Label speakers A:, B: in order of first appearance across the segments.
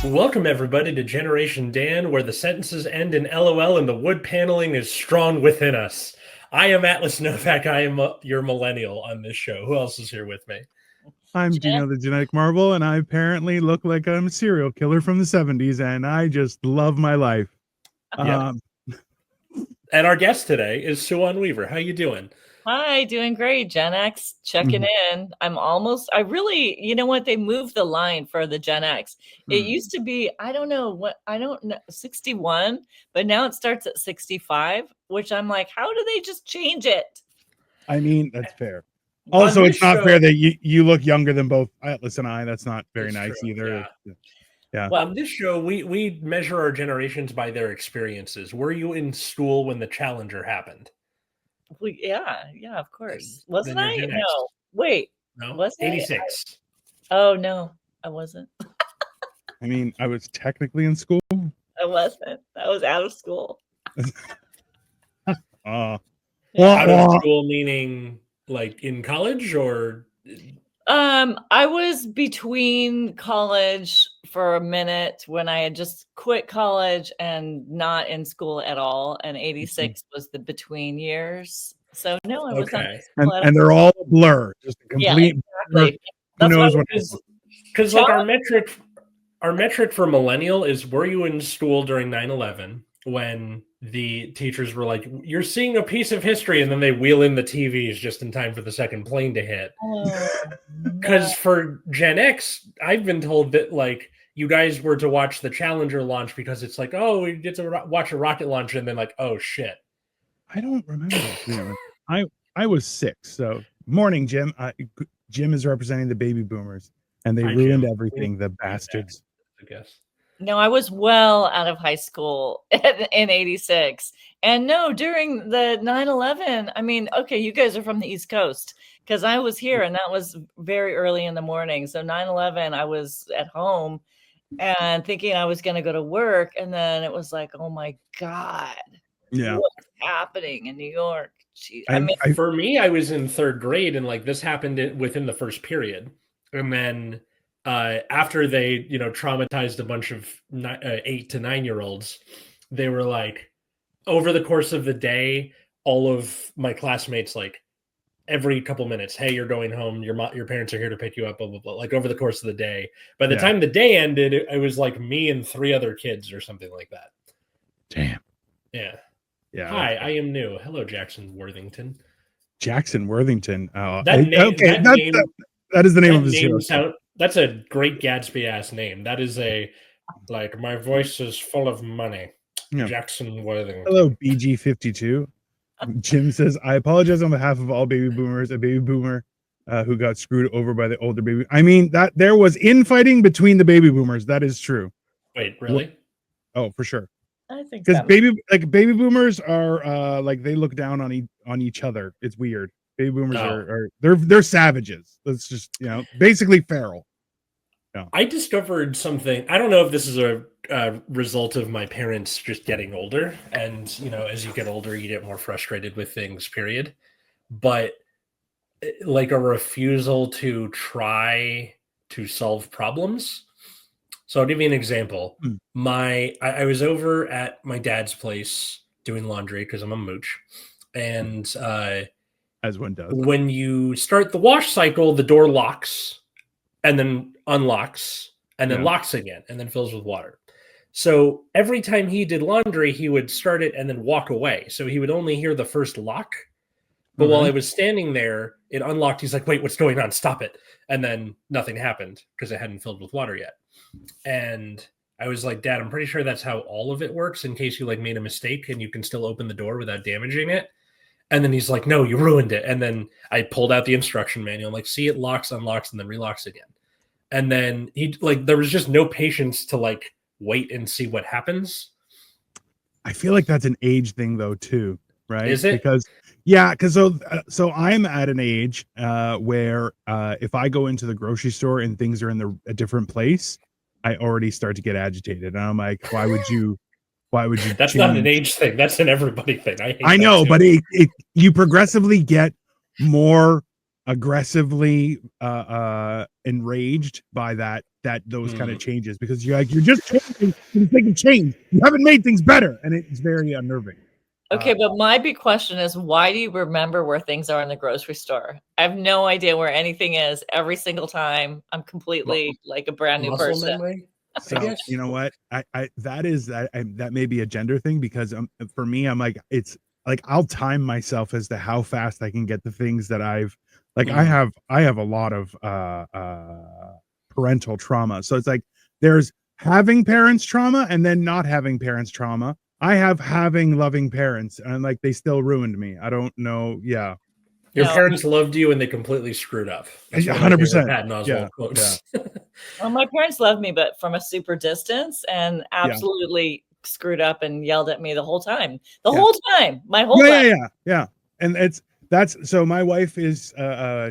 A: Welcome, everybody, to Generation Dan, where the sentences end in LOL and the wood paneling is strong within us. I am Atlas Novack. I am your millennial on this show. Who else is here with me?
B: I'm Dino, the genetic marvel, and I apparently look like I'm a serial killer from the 70s, and I just love my life.
A: Yep. And our guest today is Suwon Weaver. How you doing?
C: Hi, doing great. Gen X checking in. I really, you know what? They moved the line for the Gen X. It used to be, I don't know, 61, but now it starts at 65, which I'm like, how do they just change it?
B: I mean, that's fair. Also, it's not fair that you look younger than both Atlas and I. That's not very nice either. Yeah.
A: Well, on this show, we measure our generations by their experiences. Were you in school when the Challenger happened?
C: Well, yeah, of course. Wasn't I? No, wait.
A: No,
C: was
A: 86.
C: Oh no, I wasn't.
B: I mean, I was technically in school.
C: I wasn't. I was out of school.
A: Out of school meaning like in college or?
C: I was between college for a minute when I had just quit college and not in school at all. And 86 was the between years. So no, I was not.
B: And they're all a blur, just a complete blur. Who knows what?
A: Because like our metric for millennial is, were you in school during 9/11 when the teachers were like, you're seeing a piece of history, and then they wheel in the TVs just in time for the second plane to hit? Because for Gen X, I've been told that like you guys were to watch the Challenger launch because it's like, oh, we get to watch a rocket launch, and then like, oh shit.
B: I don't remember. I was 6, so morning, Jim. Jim is representing the baby boomers, and they ruined everything. The bastards.
A: I guess.
C: No, I was well out of high school in 86. And no, during the 9/11, I mean, okay, you guys are from the East Coast because I was here and that was very early in the morning. So 9/11, I was at home and thinking I was going to go to work. And then it was like, oh my God, what's happening in New York? Jeez. I mean,
A: for me, I was in 3rd grade and like this happened within the first period. And then after they, traumatized a bunch of 8 to 9-year-olds, they were like, over the course of the day, all of my classmates, like every couple minutes, hey, you're going home. Your parents are here to pick you up, blah, blah, blah. Like over the course of the day. By the time the day ended, it was like me and 3 other kids or something like that.
B: Damn.
A: Yeah. Hi, I am new. Hello, Jackson Worthington.
B: Jackson Worthington. Oh,
A: that name. Okay,
B: that is the name of the show.
A: That's a great Gatsby ass name. That is like my voice is full of money. Yeah. Jackson Worthington.
B: Hello, BG52. Jim says, I apologize on behalf of all baby boomers. A baby boomer who got screwed over by the older baby. I mean, that there was infighting between the baby boomers. That is true.
A: Wait, really?
B: Oh, for sure.
C: I think
B: because baby boomers are like they look down on each other. It's weird. Baby boomers are they're savages. That's just basically feral.
A: No. I discovered something. I don't know if this is a result of my parents just getting older, and as you get older, you get more frustrated with things. Period. But like a refusal to try to solve problems. So I'll give you an example. I was over at my dad's place doing laundry because I'm a mooch, and
B: as one does,
A: when you start the wash cycle, the door locks and then unlocks and then locks again and then fills with water. So every time he did laundry, he would start it and then walk away. So he would only hear the first lock. But while I was standing there, it unlocked. He's like, wait, what's going on? Stop it. And then nothing happened because it hadn't filled with water yet. And I was like, Dad, I'm pretty sure that's how all of it works in case you like made a mistake and you can still open the door without damaging it. And then he's like, no, you ruined it. And then I pulled out the instruction manual. I'm like, see, it locks, unlocks, and then relocks again. And then there was just no patience to like wait and see what happens.
B: I feel like that's an age thing though, too. Right.
A: Is it?
B: Because so I'm at an age where if I go into the grocery store and things are in a different place, I already start to get agitated. And I'm like, why would you Why would you?
A: That's not an age thing. That's an everybody thing.
B: I know, but you progressively get more aggressively enraged by those kind of changes, because you're just changing for the sake of change. You haven't made things better, and it's very unnerving.
C: Okay, but my big question is, why do you remember where things are in the grocery store? I have no idea where anything is every single time. I'm completely like a brand new person.
A: Memory?
B: So you know what? That may be a gender thing, because for me, I'm like, it's like I'll time myself as to how fast I can get the things that I've like. I have a lot of parental trauma, so it's like there's having parents trauma and then not having parents trauma. I have having loving parents, and like they still ruined me. I don't know. Yeah.
A: Your parents loved you and they completely screwed up.
B: 100%.
A: Patton Oswalt quotes.
C: Well, my parents loved me, but from a super distance, and absolutely screwed up and yelled at me the whole time. My whole life.
B: Yeah. And so my wife is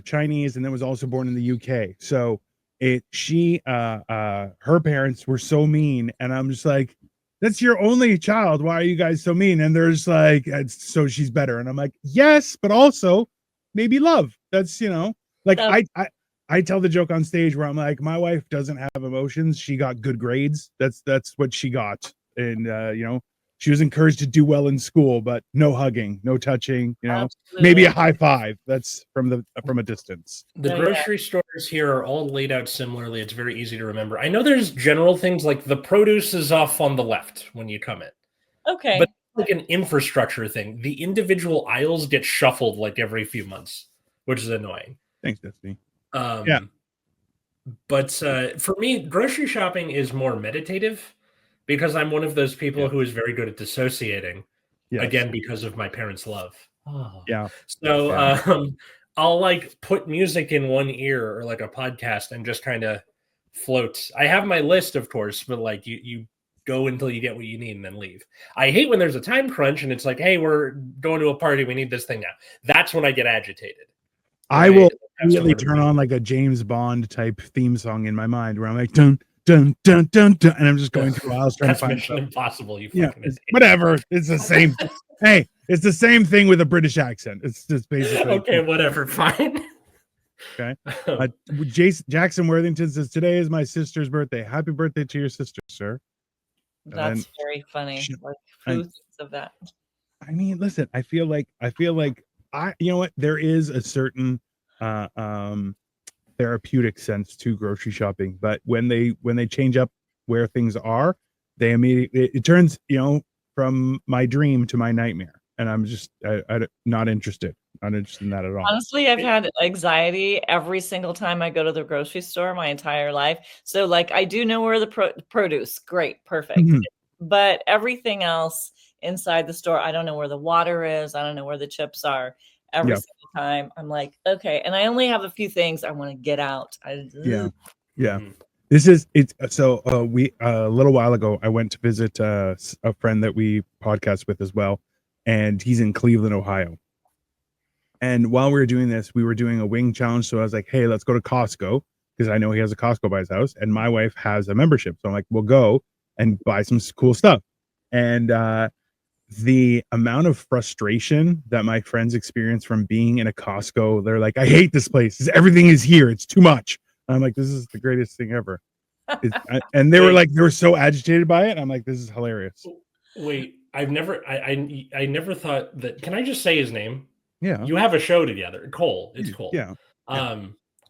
B: Chinese and then was also born in the UK. So her parents were so mean, and I'm just like, that's your only child. Why are you guys so mean? And there's like, so she's better. And I'm like, yes, but also maybe love. That's, like I tell the joke on stage where I'm like, my wife doesn't have emotions. She got good grades. That's what she got. And, she was encouraged to do well in school, but no hugging, no touching, maybe a high five. That's from a distance.
A: The grocery stores here are all laid out similarly. It's very easy to remember. I know there's general things like the produce is off on the left when you come in.
C: Okay.
A: But like an infrastructure thing. The individual aisles get shuffled like every few months, which is annoying.
B: Thanks, Destiny.
A: But for me, grocery shopping is more meditative, because I'm one of those people who is very good at dissociating, again, because of my parents' love.
B: Oh. Yeah.
A: So I'll like put music in one ear or like a podcast and just kind of float. I have my list, of course, but like you go until you get what you need and then leave. I hate when there's a time crunch and it's like, hey, we're going to a party. We need this thing now. That's when I get agitated.
B: I will immediately turn on like a James Bond type theme song in my mind where I'm like, dun, dun, dun, dun, dun, and I'm just going through aisles trying to find
A: Mission Impossible. You
B: whatever. It's the same. Hey, it's the same thing with a British accent. It's just basically
A: okay. Whatever. Fine.
B: Okay. Jackson Worthington says, today is my sister's birthday. Happy birthday to your sister, sir.
C: That's very funny. Like, who thinks of that?
B: I mean, listen. I feel like you know what? There is a certain therapeutic sense to grocery shopping, but when they change up where things are, they immediately it turns from my dream to my nightmare, and I'm just not interested in that at all.
C: Honestly, I've had anxiety every single time I go to the grocery store my entire life. So like, I do know where the produce, great, perfect, but everything else inside the store, I don't know where the water is, I don't know where the chips are. Every single time I'm like, okay, and I only have a few things I want to get out.
B: This is it's so we a little while ago I went to visit a friend that we podcast with as well, and he's in Cleveland, Ohio. And while we were doing this, we were doing a wing challenge. So I was like, hey, let's go to Costco, because I know he has a Costco by his house, and my wife has a membership. So I'm like, we'll go and buy some cool stuff. And the amount of frustration that my friends experience from being in a Costco, they're like, I hate this place. Everything is here. It's too much. And I'm like, this is the greatest thing ever. And they were so agitated by it. I'm like, this is hilarious.
A: Wait, I never thought that. Can I just say his name?
B: Yeah.
A: You have a show together. Cole. It's Cole.
B: Yeah.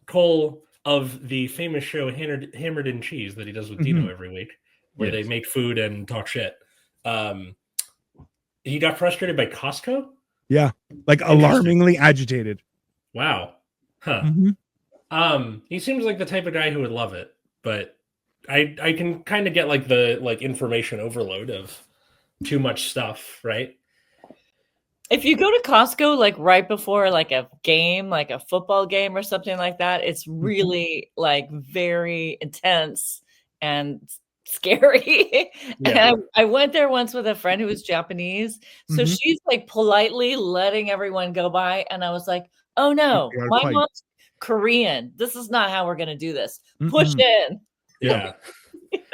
A: Cole of the famous show Hammered in Cheese that he does with Dino every week, where they make food and talk shit. He got frustrated by Costco?
B: Yeah. Like alarmingly agitated.
A: Wow. Huh. He seems like the type of guy who would love it, but I can kind of get like the information overload of too much stuff, right?
C: If you go to Costco like right before like a game, like a football game or something like that, it's really like very intense and scary. And I went there once with a friend who was Japanese. So she's like politely letting everyone go by. And I was like, oh no, my mom's Korean. This is not how we're going to do this. Push in.
A: Yeah.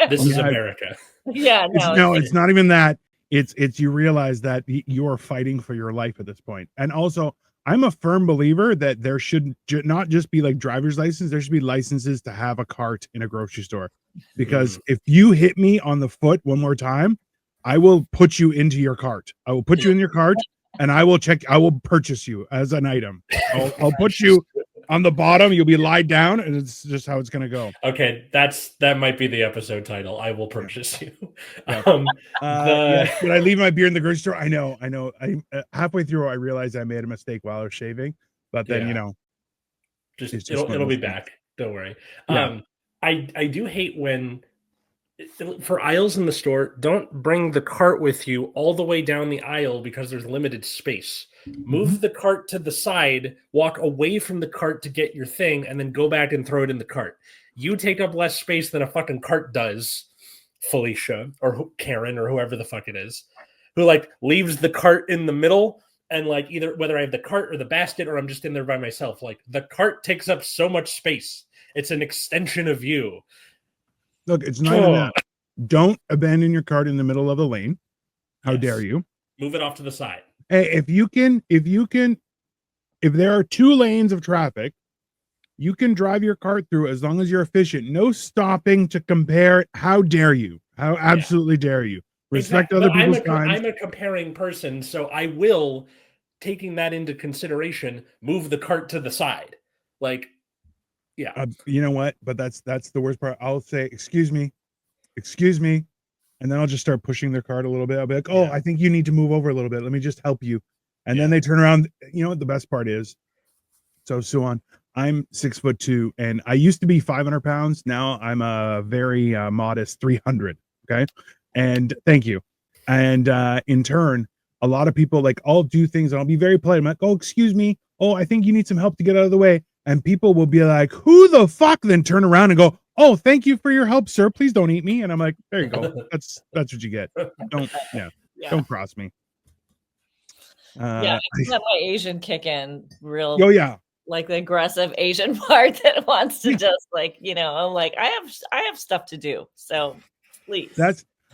A: This is America.
C: Yeah,
B: It's not even that. It's you realize that you are fighting for your life at this point. And also, I'm a firm believer that there should not just be like driver's license. There should be licenses to have a cart in a grocery store, because if you hit me on the foot one more time, I will put you into your cart. I will put you in your cart, and I will purchase you as an item. I'll put you on the bottom. You'll be lied down, and it's just how it's gonna go.
A: Okay, that might be the episode title. I will purchase you.
B: Yeah. Yes, did I leave my beer in the grocery store? I know. I halfway through, I realized I made a mistake while I was shaving, but then
A: it'll be back. Don't worry.
B: Yeah.
A: I do hate when, for aisles in the store, don't bring the cart with you all the way down the aisle because there's limited space. Move the cart to the side, walk away from the cart to get your thing, and then go back and throw it in the cart. You take up less space than a fucking cart does, Felicia, or Karen, or whoever the fuck it is, who like leaves the cart in the middle, and like either whether I have the cart or the basket or I'm just in there by myself, like the cart takes up so much space. It's an extension of you.
B: Look, it's not even that. Don't abandon your cart in the middle of the lane. How dare you?
A: Move it off to the side.
B: Hey, if there are 2 lanes of traffic, you can drive your cart through as long as you're efficient. No stopping to compare. How dare you? How absolutely dare you? Respect other people's time.
A: I'm a comparing person, so I will, taking that into consideration, move the cart to the side. Like, yeah.
B: You know what? But that's the worst part. I'll say, excuse me. And then I'll just start pushing their cart a little bit. I'll be like, oh, I think you need to move over a little bit. Let me just help you. And then they turn around. You know what the best part is? So Suwon, I'm 6'2", and I used to be 500 pounds. Now I'm a very modest 300. Okay. And thank you. And in turn, a lot of people, like, I'll do things and I'll be very polite. I'm like, oh, excuse me. Oh, I think you need some help to get out of the way. And people will be like, who the fuck? Then turn around and go, oh, thank you for your help, sir. Please don't eat me. And I'm like, there you go. That's what you get. Don't cross me.
C: I let my Asian kick in real.
B: Oh yeah.
C: Like the aggressive Asian part that wants to just like, I'm like, I have stuff to do. So please.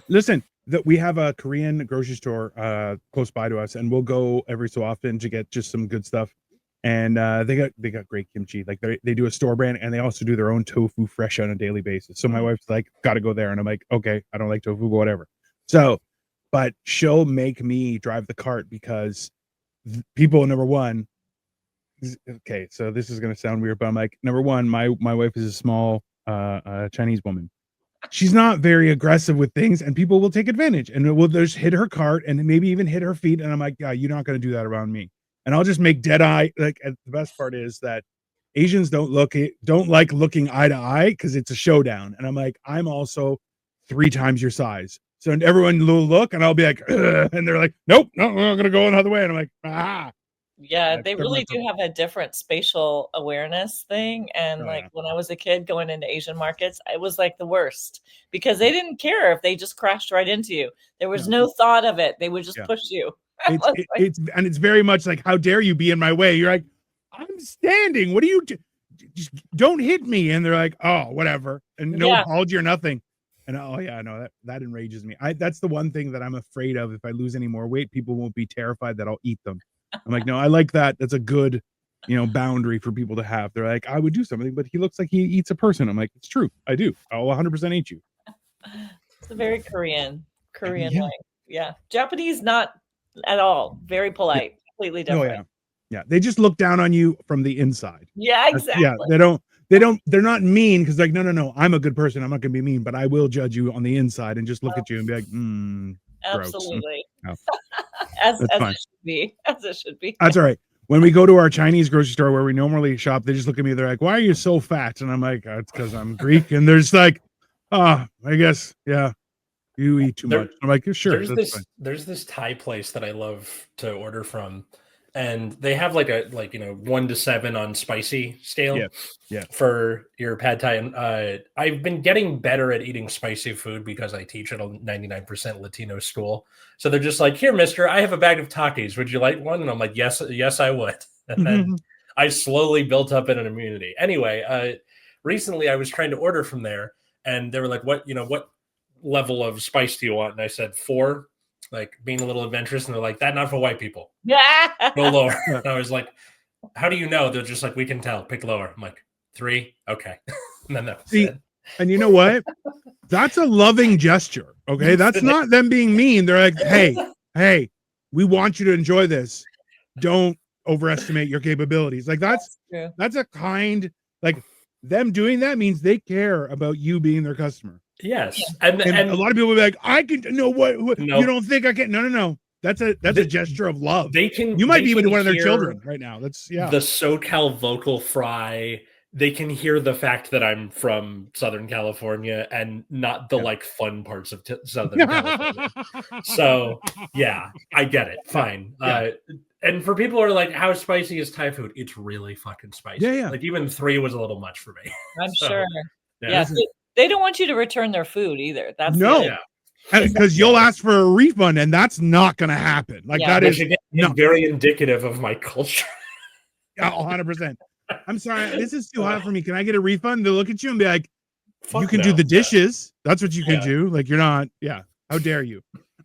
B: Listen, that we have a Korean grocery store close by to us, and we'll go every so often to get just some good stuff. And they got great kimchi. Like they do a store brand, and they also do their own tofu fresh on a daily basis. So my wife's like, gotta go there. And I'm like, okay, I don't like tofu, but whatever. So, but she'll make me drive the cart because people, number one, okay, so this is gonna sound weird, but I'm like, number one, my wife is a small Chinese woman. She's not very aggressive with things, and people will take advantage and will just hit her cart and maybe even hit her feet. And I'm like, yeah, you're not gonna do that around me. And I'll just make dead eye. Like, and the best part is that Asians don't like looking eye to eye because it's a showdown. And I'm like, I'm also 3 times your size. So everyone will look, and I'll be like, ugh, and they're like, nope, no, I'm gonna go another way. And I'm like, ah.
C: Yeah, they really do have a different spatial awareness thing. And when I was a kid going into Asian markets, it was like the worst because they didn't care if they just crashed right into you. There was no thought of it. They would just push you.
B: It's very much like, how dare you be in my way? You're like, I'm standing. What do you do? Just don't hit me. And they're like, oh, whatever. And no apology or nothing. And oh yeah, no, that enrages me. That's the one thing that I'm afraid of. If I lose any more weight, people won't be terrified that I'll eat them. I'm like, no, I like that. That's a good, boundary for people to have. They're like, I would do something, but he looks like he eats a person. I'm like, it's true. I do. I'll 100% eat you.
C: It's a very Korean way. Yeah. Japanese, not at all. Very polite. Completely different.
B: Oh, yeah. They just look down on you from the inside.
C: Yeah, exactly.
B: They're not mean because like, no, I'm a good person. I'm not going to be mean, but I will judge you on the inside and just look at you and be like,
C: absolutely.
B: No.
C: As it should be.
B: That's all right. When we go to our Chinese grocery store where we normally shop, they just look at me. They're like, why are you so fat? And I'm like, it's because I'm Greek. And they're just like, I guess, yeah, you eat too much. I'm like, sure.
A: There's this Thai place that I love to order from. And they have like 1 to 7 on spicy scale for your pad thai. And I've been getting better at eating spicy food because I teach at a 99% Latino school. So they're just like, here, mister, I have a bag of Takis. Would you like one? And I'm like, yes, I would. And then I slowly built up an immunity. Anyway, recently I was trying to order from there, and they were like, what level of spice do you want? And I said 4, like being a little adventurous. And they're like, that not for white people.
C: Yeah.
A: Go lower. And I was like, how do you know? They're just like, we can tell. Pick lower. I'm like, 3. Okay. And then that was it.
B: And you know what? That's a loving gesture. Okay. That's not them being mean. They're like, hey, we want you to enjoy this. Don't overestimate your capabilities. Like that's a kind, like them doing that means they care about you being their customer.
A: Yes.
B: And a lot of people will be like, I can no what
A: No.
B: You don't think I can? No. That's a gesture of love.
A: You
B: might be even one of their children right now. That's
A: the SoCal vocal fry. They can hear the fact that I'm from Southern California and not the like fun parts of Southern California. So yeah, I get it. Fine. And for people who are like, how spicy is Thai food? It's really fucking spicy.
B: Yeah.
A: Like even 3 was a little much for me.
C: I'm sure.
A: Yeah.
C: They don't want you to return their food either. That's
B: because you'll ask for a refund, and that's not going to happen. Like that is
A: very indicative of my culture.
B: 100%. I'm sorry, this is too hot for me. Can I get a refund? They'll look at you and be like, you can do the dishes. That's what you can do. Like you're not. Yeah. How dare you?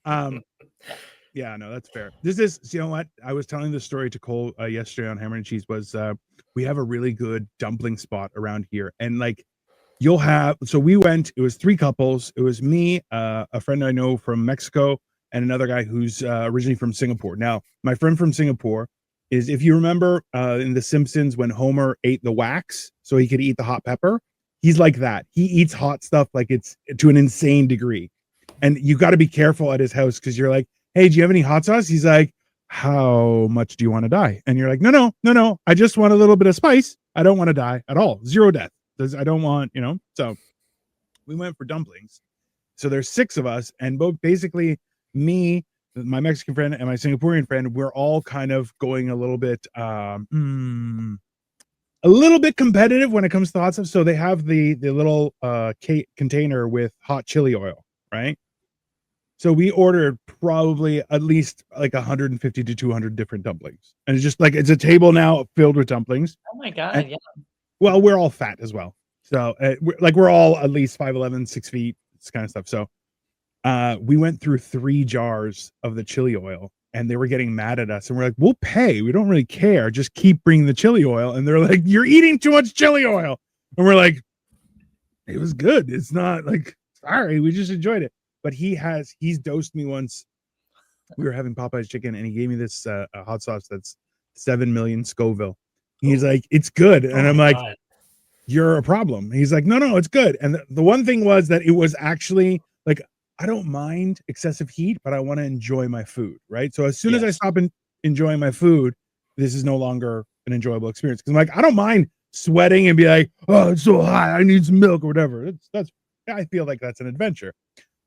B: Yeah, no, that's fair. This is, you know what? I was telling this story to Cole yesterday on Hammer and Cheese was we have a really good dumpling spot around here. And like so we went, it was 3 couples. It was me, a friend I know from Mexico, and another guy who's originally from Singapore. Now, my friend from Singapore is, if you remember in The Simpsons when Homer ate the wax so he could eat the hot pepper, he's like that. He eats hot stuff like it's to an insane degree. And you got to be careful at his house because you're like, hey, do you have any hot sauce? He's like, how much do you want to die? And you're like, no. I just want a little bit of spice. I don't want to die at all. 0 death. I don't want, So we went for dumplings. So there's 6 of us, and both basically me, my Mexican friend, and my Singaporean friend, we're all kind of going a little bit competitive when it comes to hot stuff. So they have the little container with hot chili oil, right? So we ordered probably at least like 150 to 200 different dumplings. And it's just like, it's a table now filled with dumplings.
C: Oh my God. Yeah.
B: Well, we're all fat as well. So we're all at least 5'11", 6 feet, this kind of stuff. So we went through 3 jars of the chili oil, and they were getting mad at us. And we're like, we'll pay. We don't really care. Just keep bringing the chili oil. And they're like, you're eating too much chili oil. And we're like, it was good. It's not like, sorry, we just enjoyed it. But he's dosed me once. We were having Popeye's chicken, and he gave me this hot sauce that's 7 million Scoville. He's like, it's good. And I'm like, you're a problem. He's like, no, it's good. And the one thing was that it was actually like, I don't mind excessive heat, but I want to enjoy my food, right? So as soon as I stop enjoying my food, this is no longer an enjoyable experience. Because I'm like, I don't mind sweating and be like, oh, it's so hot, I need some milk or whatever. I feel like that's an adventure.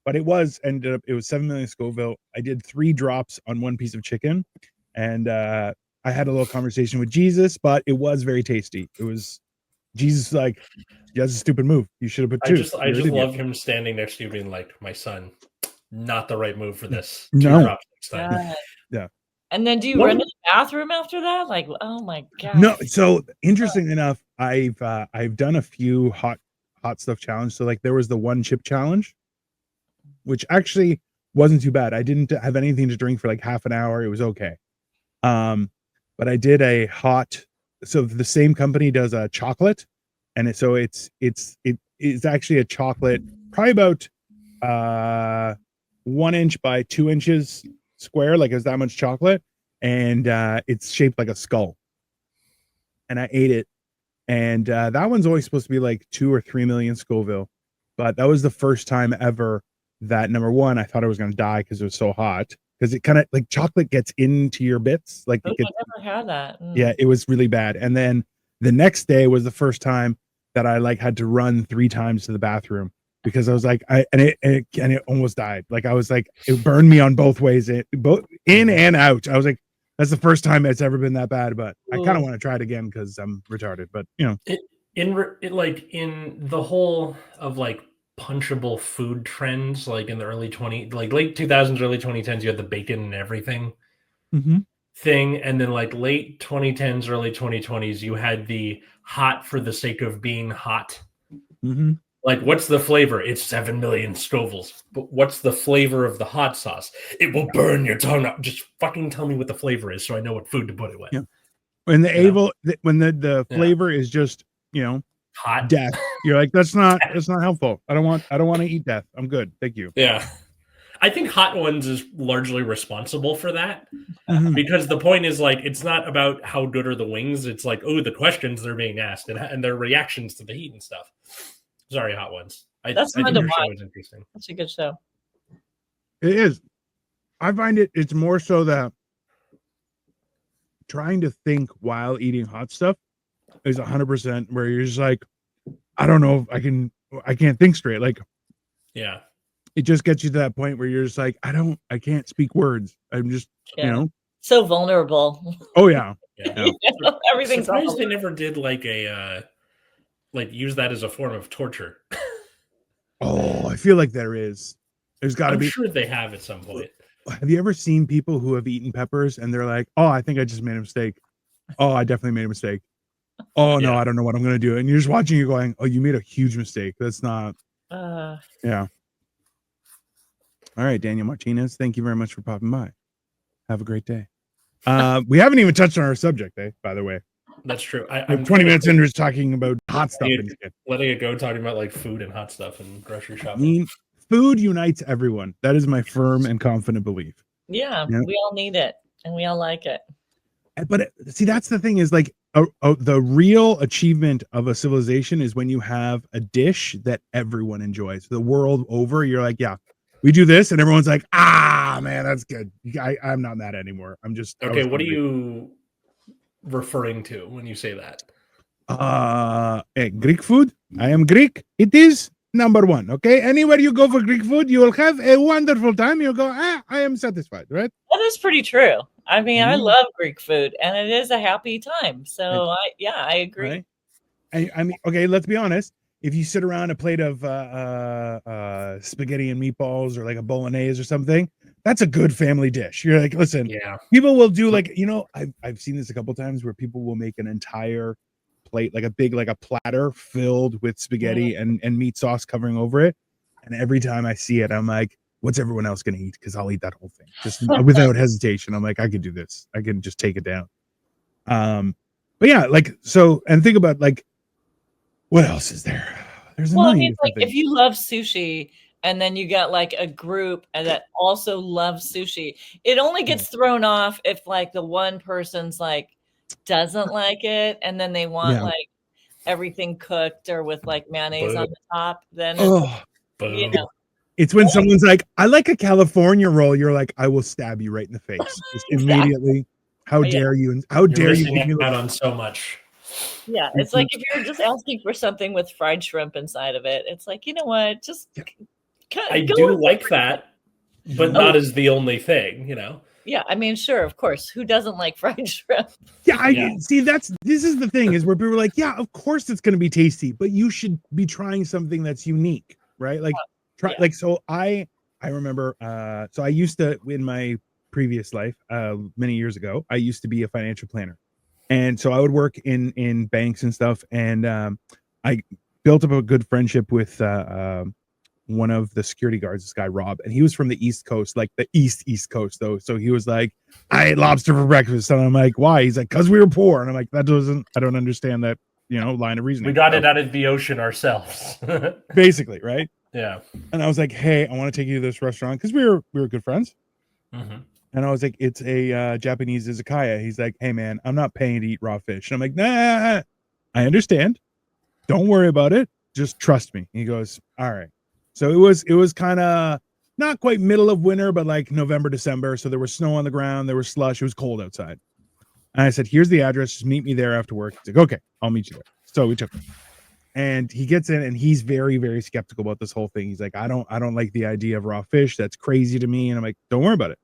B: But it was 7 million Scoville. I did 3 drops on 1 piece of chicken, and I had a little conversation with Jesus, but it was very tasty. It was Jesus like, that's a stupid move. You should have put 2.
A: I just love him standing next to you being like, my son, not the right move for this. 2
B: No.
A: drops next time.
B: Yeah.
C: And then do you run to the bathroom after that? Like, oh my God.
B: No. So interesting enough, I've done a few hot stuff challenge. So like there was the 1 chip challenge, which actually wasn't too bad. I didn't have anything to drink for like half an hour. It was okay. But I did a hot. So the same company does a chocolate, and it's actually a chocolate, probably about 1 inch by 2 inches square, like it's that much chocolate, and it's shaped like a skull. And I ate it, and that one's always supposed to be like 2 or 3 million Scoville, but that was the first time ever that, number one, I thought I was going to die because it was so hot. Because it kind of like chocolate gets into your bits. Like
C: I never had that.
B: Yeah, it was really bad. And then the next day was the first time that I like had to run 3 times to the bathroom because I was like, it almost died. Like I was like, it burned me on both ways, both in and out. I was like, that's the first time it's ever been that bad. But I kind of want to try it again because I'm retarded. But
A: in the whole of like punchable food trends, like in the late 2000s, early 2010s, you had the bacon and everything thing, and then like late 2010s, early 2020s, you had the hot for the sake of being hot. Like, what's the flavor? It's 7 million Scovilles. But what's the flavor of the hot sauce? It will burn your tongue out. Just fucking tell me what the flavor is so I know what food to put it with.
B: Yeah. When the
A: Yeah.
B: flavor is just,
A: Hot.
B: death, you're like, that's not helpful. I don't want to eat death. I'm good. Thank you.
A: Yeah. I think Hot Ones is largely responsible for that
B: Mhm.
A: because the point is like it's not about how good are the wings. It's like, oh, the questions they're being asked and their reactions to the heat and stuff. Sorry, Hot Ones. I
C: That's
A: think
C: fun to
A: your show
C: watch.
A: is interesting.
C: That's a good show.
B: It is. I find it's more so that trying to think while eating hot stuff is 100% where you're just like, I don't know if I can't think straight. Like,
A: Yeah.
B: it just gets you to that point where you're just like, I can't speak words. I'm just,
C: so vulnerable.
B: Oh yeah.
A: Yeah.
C: Everything's
A: surprised
C: awful.
A: they never did like use that as a form of torture.
B: Oh, I feel like there's got to
A: I'm
B: be.
A: sure they have at some point.
B: Have you ever seen people who have eaten peppers and they're like, oh, I think I just made a mistake. Oh, I definitely made a mistake. Oh no,
A: Yeah.
B: I don't know what I'm gonna do. And you're just watching, you're going, oh, you made a huge mistake. That's not. Yeah. All right, Daniel Martinez, thank you very much for popping by. Have a great day. We haven't even touched on our subject, by the way.
A: That's true.
B: I'm 20 minutes in, just talking about hot stuff and shit.
A: Letting it go, talking about like food and hot stuff and grocery shopping.
B: I mean, food unites everyone. That is my firm and confident belief.
C: Yeah, we all need it and we all like it.
B: But see, that's the thing is like the real achievement of a civilization is when you have a dish that everyone enjoys. The world over, you're like, yeah, we do this, and everyone's like, ah, man, that's good. I'm not mad anymore. I'm just
A: okay. What are you referring to when you say that?
B: Greek food. I am Greek. It is number one. Okay, anywhere you go for Greek food, you will have a wonderful time. You'll go, I am satisfied, right?
C: That is pretty true. I mean, I love Greek food, and it is a happy time. So I agree.
B: Right? I mean, okay, let's be honest. If you sit around a plate of spaghetti and meatballs or like a bolognese or something, that's a good family dish. You're like, listen, people will do like, I've seen this a couple times where people will make an entire plate, like a big, like a platter filled with spaghetti and meat sauce covering over it. And every time I see it, I'm like, what's everyone else going to eat? Because I'll eat that whole thing just without hesitation. I'm like, I could do this. I can just take it down. But yeah, like, so, and think about like, what else is there? There's a million
C: like
B: things.
C: if you love sushi and then you got like a group that also loves sushi, it only gets thrown off if like the one person's like doesn't like it and then they want like everything cooked or with like mayonnaise on the top. Then
B: it's when someone's like, I like a California roll. You're like, I will stab you right in the face. Just immediately. How dare you? And how dare you?
A: Missing out on so much.
C: Yeah, it's like if you're just asking for something with fried shrimp inside of it, it's like, you know what? Just
A: I do like that, but not as the only thing,
C: Yeah, I mean, sure, of course. Who doesn't like fried shrimp?
B: Yeah, see, this is the thing is where people are like, yeah, of course it's going to be tasty, but you should be trying something that's unique, right? Like, like, so I remember, so I used to, in my previous life, many years ago, I used to be a financial planner. And so I would work in banks and stuff. And I built up a good friendship with one of the security guards, this guy, Rob. And he was from the East Coast, like the East Coast, though. So he was like, I ate lobster for breakfast. And I'm like, why? He's like, because we were poor. And I'm like, I don't understand that, line of reasoning.
A: We got it out of the ocean ourselves.
B: Basically, right?
A: Yeah.
B: And I was like, hey, I want to take you to this restaurant because we were good friends.
A: Mm-hmm.
B: And I was like, it's a Japanese izakaya. He's like, hey, man, I'm not paying to eat raw fish. And I'm like, nah, I understand. Don't worry about it. Just trust me. He goes, all right. So it was kind of not quite middle of winter, but like November, December. So there was snow on the ground. There was slush. It was cold outside. And I said, here's the address. Just meet me there after work. He's like, okay, I'll meet you there. So we took him. And he gets in and he's very, very skeptical about this whole thing. He's like, I don't like the idea of raw fish. That's crazy to me. And I'm like, don't worry about it.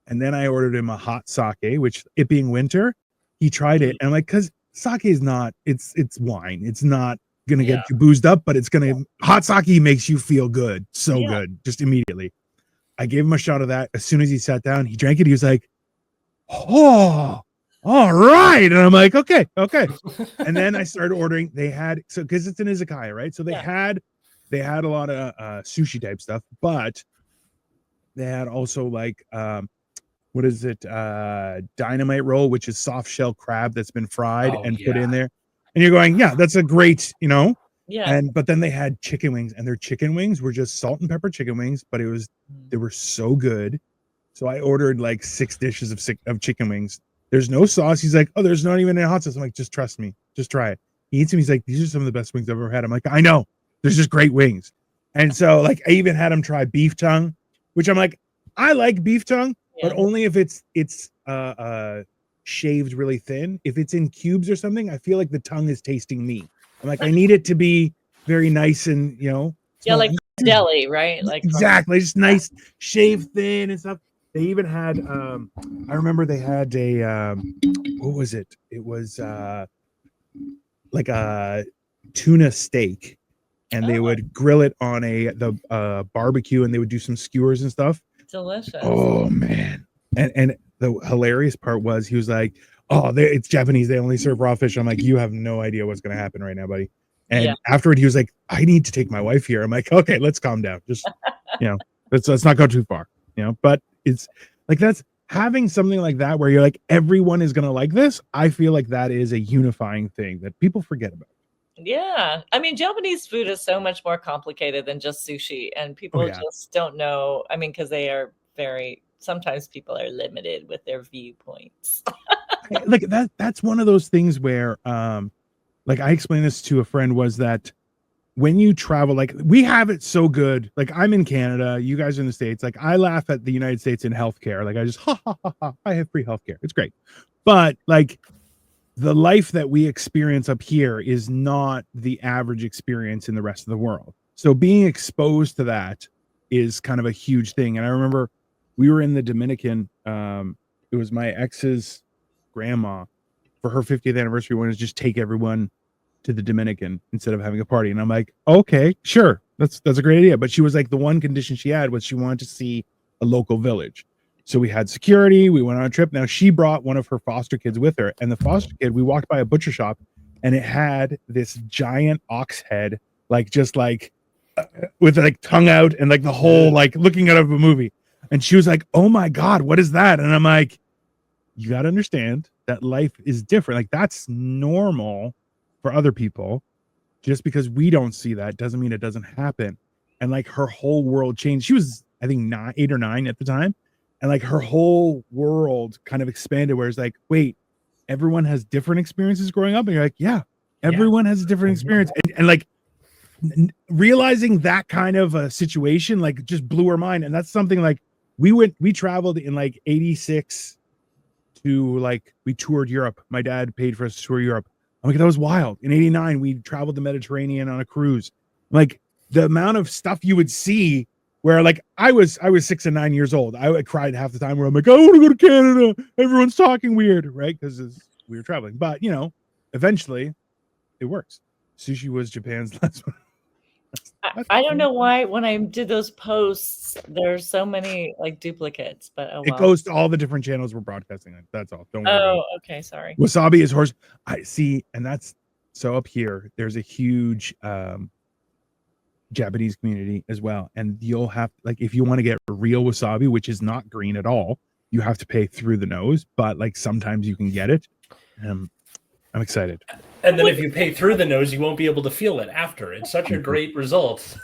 B: And then I ordered him a hot sake, which it being winter, he tried it. And I'm like, because sake is not, it's wine. It's not going to get you boozed up, but it's going to, hot sake makes you feel good. So good. Just immediately. I gave him a shot of that. As soon as he sat down, he drank it. He was like, oh, all right. And I'm like, okay. And then I started ordering. They had, so because it's an izakaya, right? So they had they had a lot of sushi type stuff, but they had also like what is it? Dynamite roll, which is soft shell crab that's been fried and put in there. And you're going, yeah, that's a great,
C: Yeah.
B: But then they had chicken wings, and their chicken wings were just salt and pepper chicken wings, but they were so good. So I ordered like 6 dishes of chicken wings. There's no sauce. He's like, oh, there's not even any hot sauce. I'm like, just trust me, just try it. He eats them. He's like, these are some of the best wings I've ever had. I'm like, I know, there's just great wings. And so like I even had him try beef tongue, which I'm like, I like beef tongue, but only if it's shaved really thin. If it's in cubes or something, I feel like the tongue is tasting me. I'm like, I need it to be very nice and small.
C: Like deli, right? Like
B: exactly, just nice, shaved thin and stuff. They even had I remember they had a what was it? It was like a tuna steak, and they would grill it on the barbecue, and they would do some skewers and stuff.
C: Delicious.
B: Oh man. And the hilarious part was he was like, oh, it's Japanese, they only serve raw fish. I'm like, you have no idea what's gonna happen right now, buddy. And afterward he was like, I need to take my wife here. I'm like, okay, let's calm down. Just let's not go too far. But it's like, that's having something like that where you're like, everyone is gonna like this. I feel like that is a unifying thing that people forget about.
C: Yeah. I mean, Japanese food is so much more complicated than just sushi, and people just don't know. I mean, because they are sometimes people are limited with their viewpoints.
B: Like that's one of those things where like I explained this to a friend, was that when you travel, like we have it so good. Like I'm in Canada, you guys are in the States. Like I laugh at the United States in healthcare. Like I just I have free healthcare. It's great. But like the life that we experience up here is not the average experience in the rest of the world. So being exposed to that is kind of a huge thing. And I remember we were in the Dominican. It was my ex's grandma for her 50th anniversary. Wanted to just take everyone to the Dominican instead of having a party. And I'm like, okay, sure. That's a great idea. But she was like, the one condition she had was she wanted to see a local village. So we had security. We went on a trip. Now she brought one of her foster kids with her, and the foster kid, we walked by a butcher shop, and it had this giant ox head, like just like with like tongue out and like the whole like looking out of a movie. And she was like, oh my God, what is that? And I'm like, you got to understand that life is different. Like that's normal for other people. Just because we don't see that doesn't mean it doesn't happen. And like her whole world changed. She was, I think 8 or 9 at the time. And like her whole world kind of expanded, where it's like, wait, everyone has different experiences growing up. And you're like, yeah, everyone has a different experience. And like realizing that kind of a situation, like just blew her mind. And that's something like we traveled in like 86 to like, we toured Europe. My dad paid for us to tour Europe. I'm like, that was wild. In 89, we traveled the Mediterranean on a cruise. Like the amount of stuff you would see, where like I was 6 and 9 years old. I cried half the time where I'm like, I want to go to Canada. Everyone's talking weird, right? Because we were traveling. But eventually it works. Sushi was Japan's last one.
C: I don't know why when I did those posts, there's so many like duplicates, but
B: it goes to all the different channels we're broadcasting on. That's all. Don't worry.
C: Oh, okay, sorry.
B: Wasabi is horse. I see, and that's so up here. There's a huge Japanese community as well, and you'll have, like, if you want to get real wasabi, which is not green at all, you have to pay through the nose, but like sometimes you can get it. I'm excited.
A: And then if you pay through the nose, you won't be able to feel it after. It's such a great result.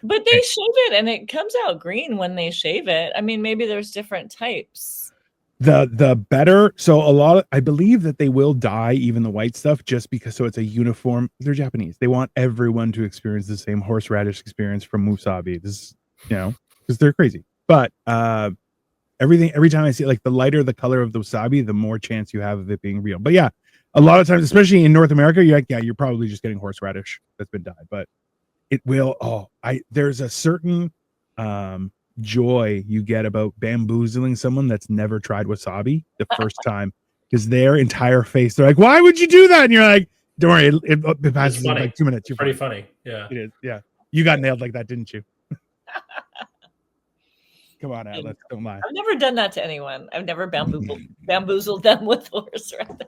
C: But they shave it and it comes out green when they shave it. I mean, maybe there's different types.
B: The better. So I believe that they will dye even the white stuff, just because, so it's a uniform. They're Japanese. They want everyone to experience the same horseradish experience from wasabi. This, because they're crazy. But every time I see it, like the lighter the color of the wasabi, the more chance you have of it being real. But yeah, a lot of times, especially in North America, you're like, yeah, you're probably just getting horseradish that's been dyed. But it will. There's a certain joy you get about bamboozling someone that's never tried wasabi the first time, because their entire face, they're like, why would you do that? And you're like, don't worry, it passes in like 2 minutes. You're
A: pretty funny. Yeah,
B: it is. Yeah, you got nailed like that, didn't you? Come on, Atlas, don't lie.
C: I've never done that to anyone. I've never bamboozled them with horseradish.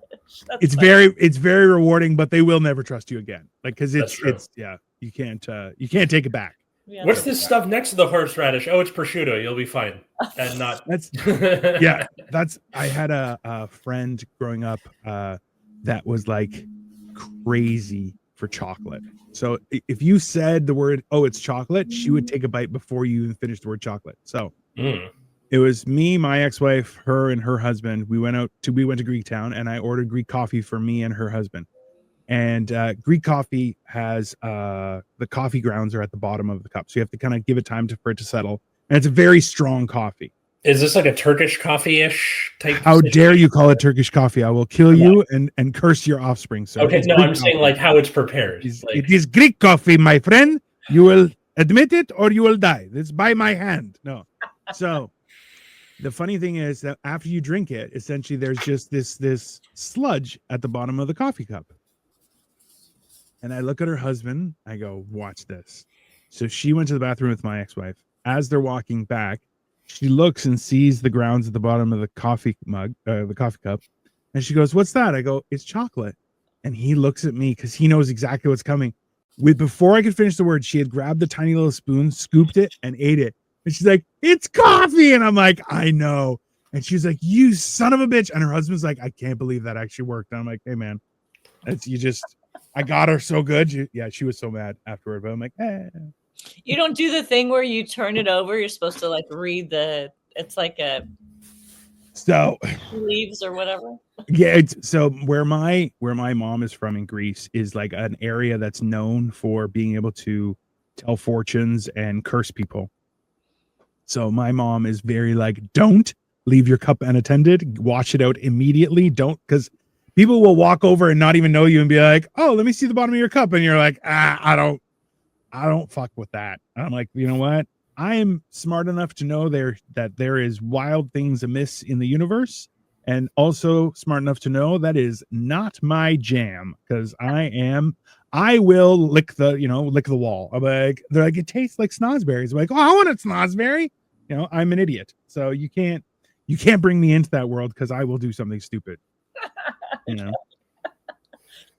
B: It's very rewarding, but they will never trust you again. Like, because it's yeah. You can't take it back.
C: Yeah,
A: What's this stuff next to the horseradish? Oh, it's prosciutto. You'll be fine. And not
B: That's I had a friend growing up that was like crazy for chocolate. So if you said the word, oh, it's chocolate, she would take a bite before you even finished the word chocolate. So it was me, my ex-wife, her and her husband. We went to Greektown, and I ordered Greek coffee for me and her husband. And Greek coffee has the coffee grounds are at the bottom of the cup. So you have to kind of give it time for it to settle. And it's a very strong coffee.
A: Is this like a Turkish coffee-ish type?
B: How dare you call it Turkish coffee? I will kill you and curse your offspring, sir.
A: Okay, no, I'm saying like how it's prepared.
B: It is Greek coffee, my friend. You will admit it or you will die. It's by my hand. No. So the funny thing is that after you drink it, essentially there's just this sludge at the bottom of the coffee cup. And I look at her husband. I go, watch this. So she went to the bathroom with my ex-wife. As they're walking back, she looks and sees the grounds at the bottom of the coffee mug, the coffee cup. And she goes, what's that? I go, it's chocolate. And he looks at me because he knows exactly what's coming. Before I could finish the word, she had grabbed the tiny little spoon, scooped it, and ate it. And she's like, it's coffee. And I'm like, I know. And she's like, you son of a bitch. And her husband's like, I can't believe that actually worked. And I'm like, hey, man, I got her so good. She was so mad afterward. But I'm like, eh.
C: You don't do the thing where you turn it over. You're supposed to like read it's like a leaves or whatever.
B: Yeah. So where my mom is from in Greece is like an area that's known for being able to tell fortunes and curse people. So my mom is very like, don't leave your cup unattended. Wash it out immediately. Don't, because people will walk over and not even know you and be like, oh, let me see the bottom of your cup. And you're like, I don't fuck with that. And I'm like, you know what? I am smart enough to know that there is wild things amiss in the universe, and also smart enough to know that is not my jam, because I will lick the wall. I'm like, they're like, it tastes like snozberries. I'm like, oh, I want a snozberry. I'm an idiot. So you can't bring me into that world, because I will do something stupid.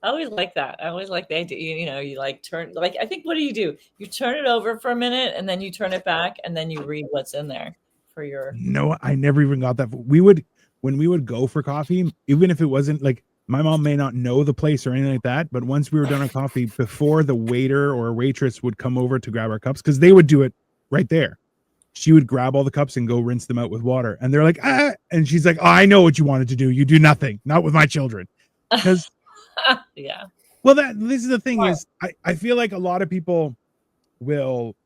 C: I always like that. I always like the idea, you like turn, like, I think, what do? You turn it over for a minute and then you turn it back and then you read what's in there for your.
B: No, I never even got that. When we would go for coffee, even if it wasn't like, my mom may not know the place or anything like that, but once we were done our coffee, before the waiter or waitress would come over to grab our cups, because they would do it right there, she would grab all the cups and go rinse them out with water. And they're like, ah, and she's like, oh, I know what you wanted to do. You do nothing, not with my children. Because
C: yeah.
B: Well, this is the thing is, I feel like a lot of people will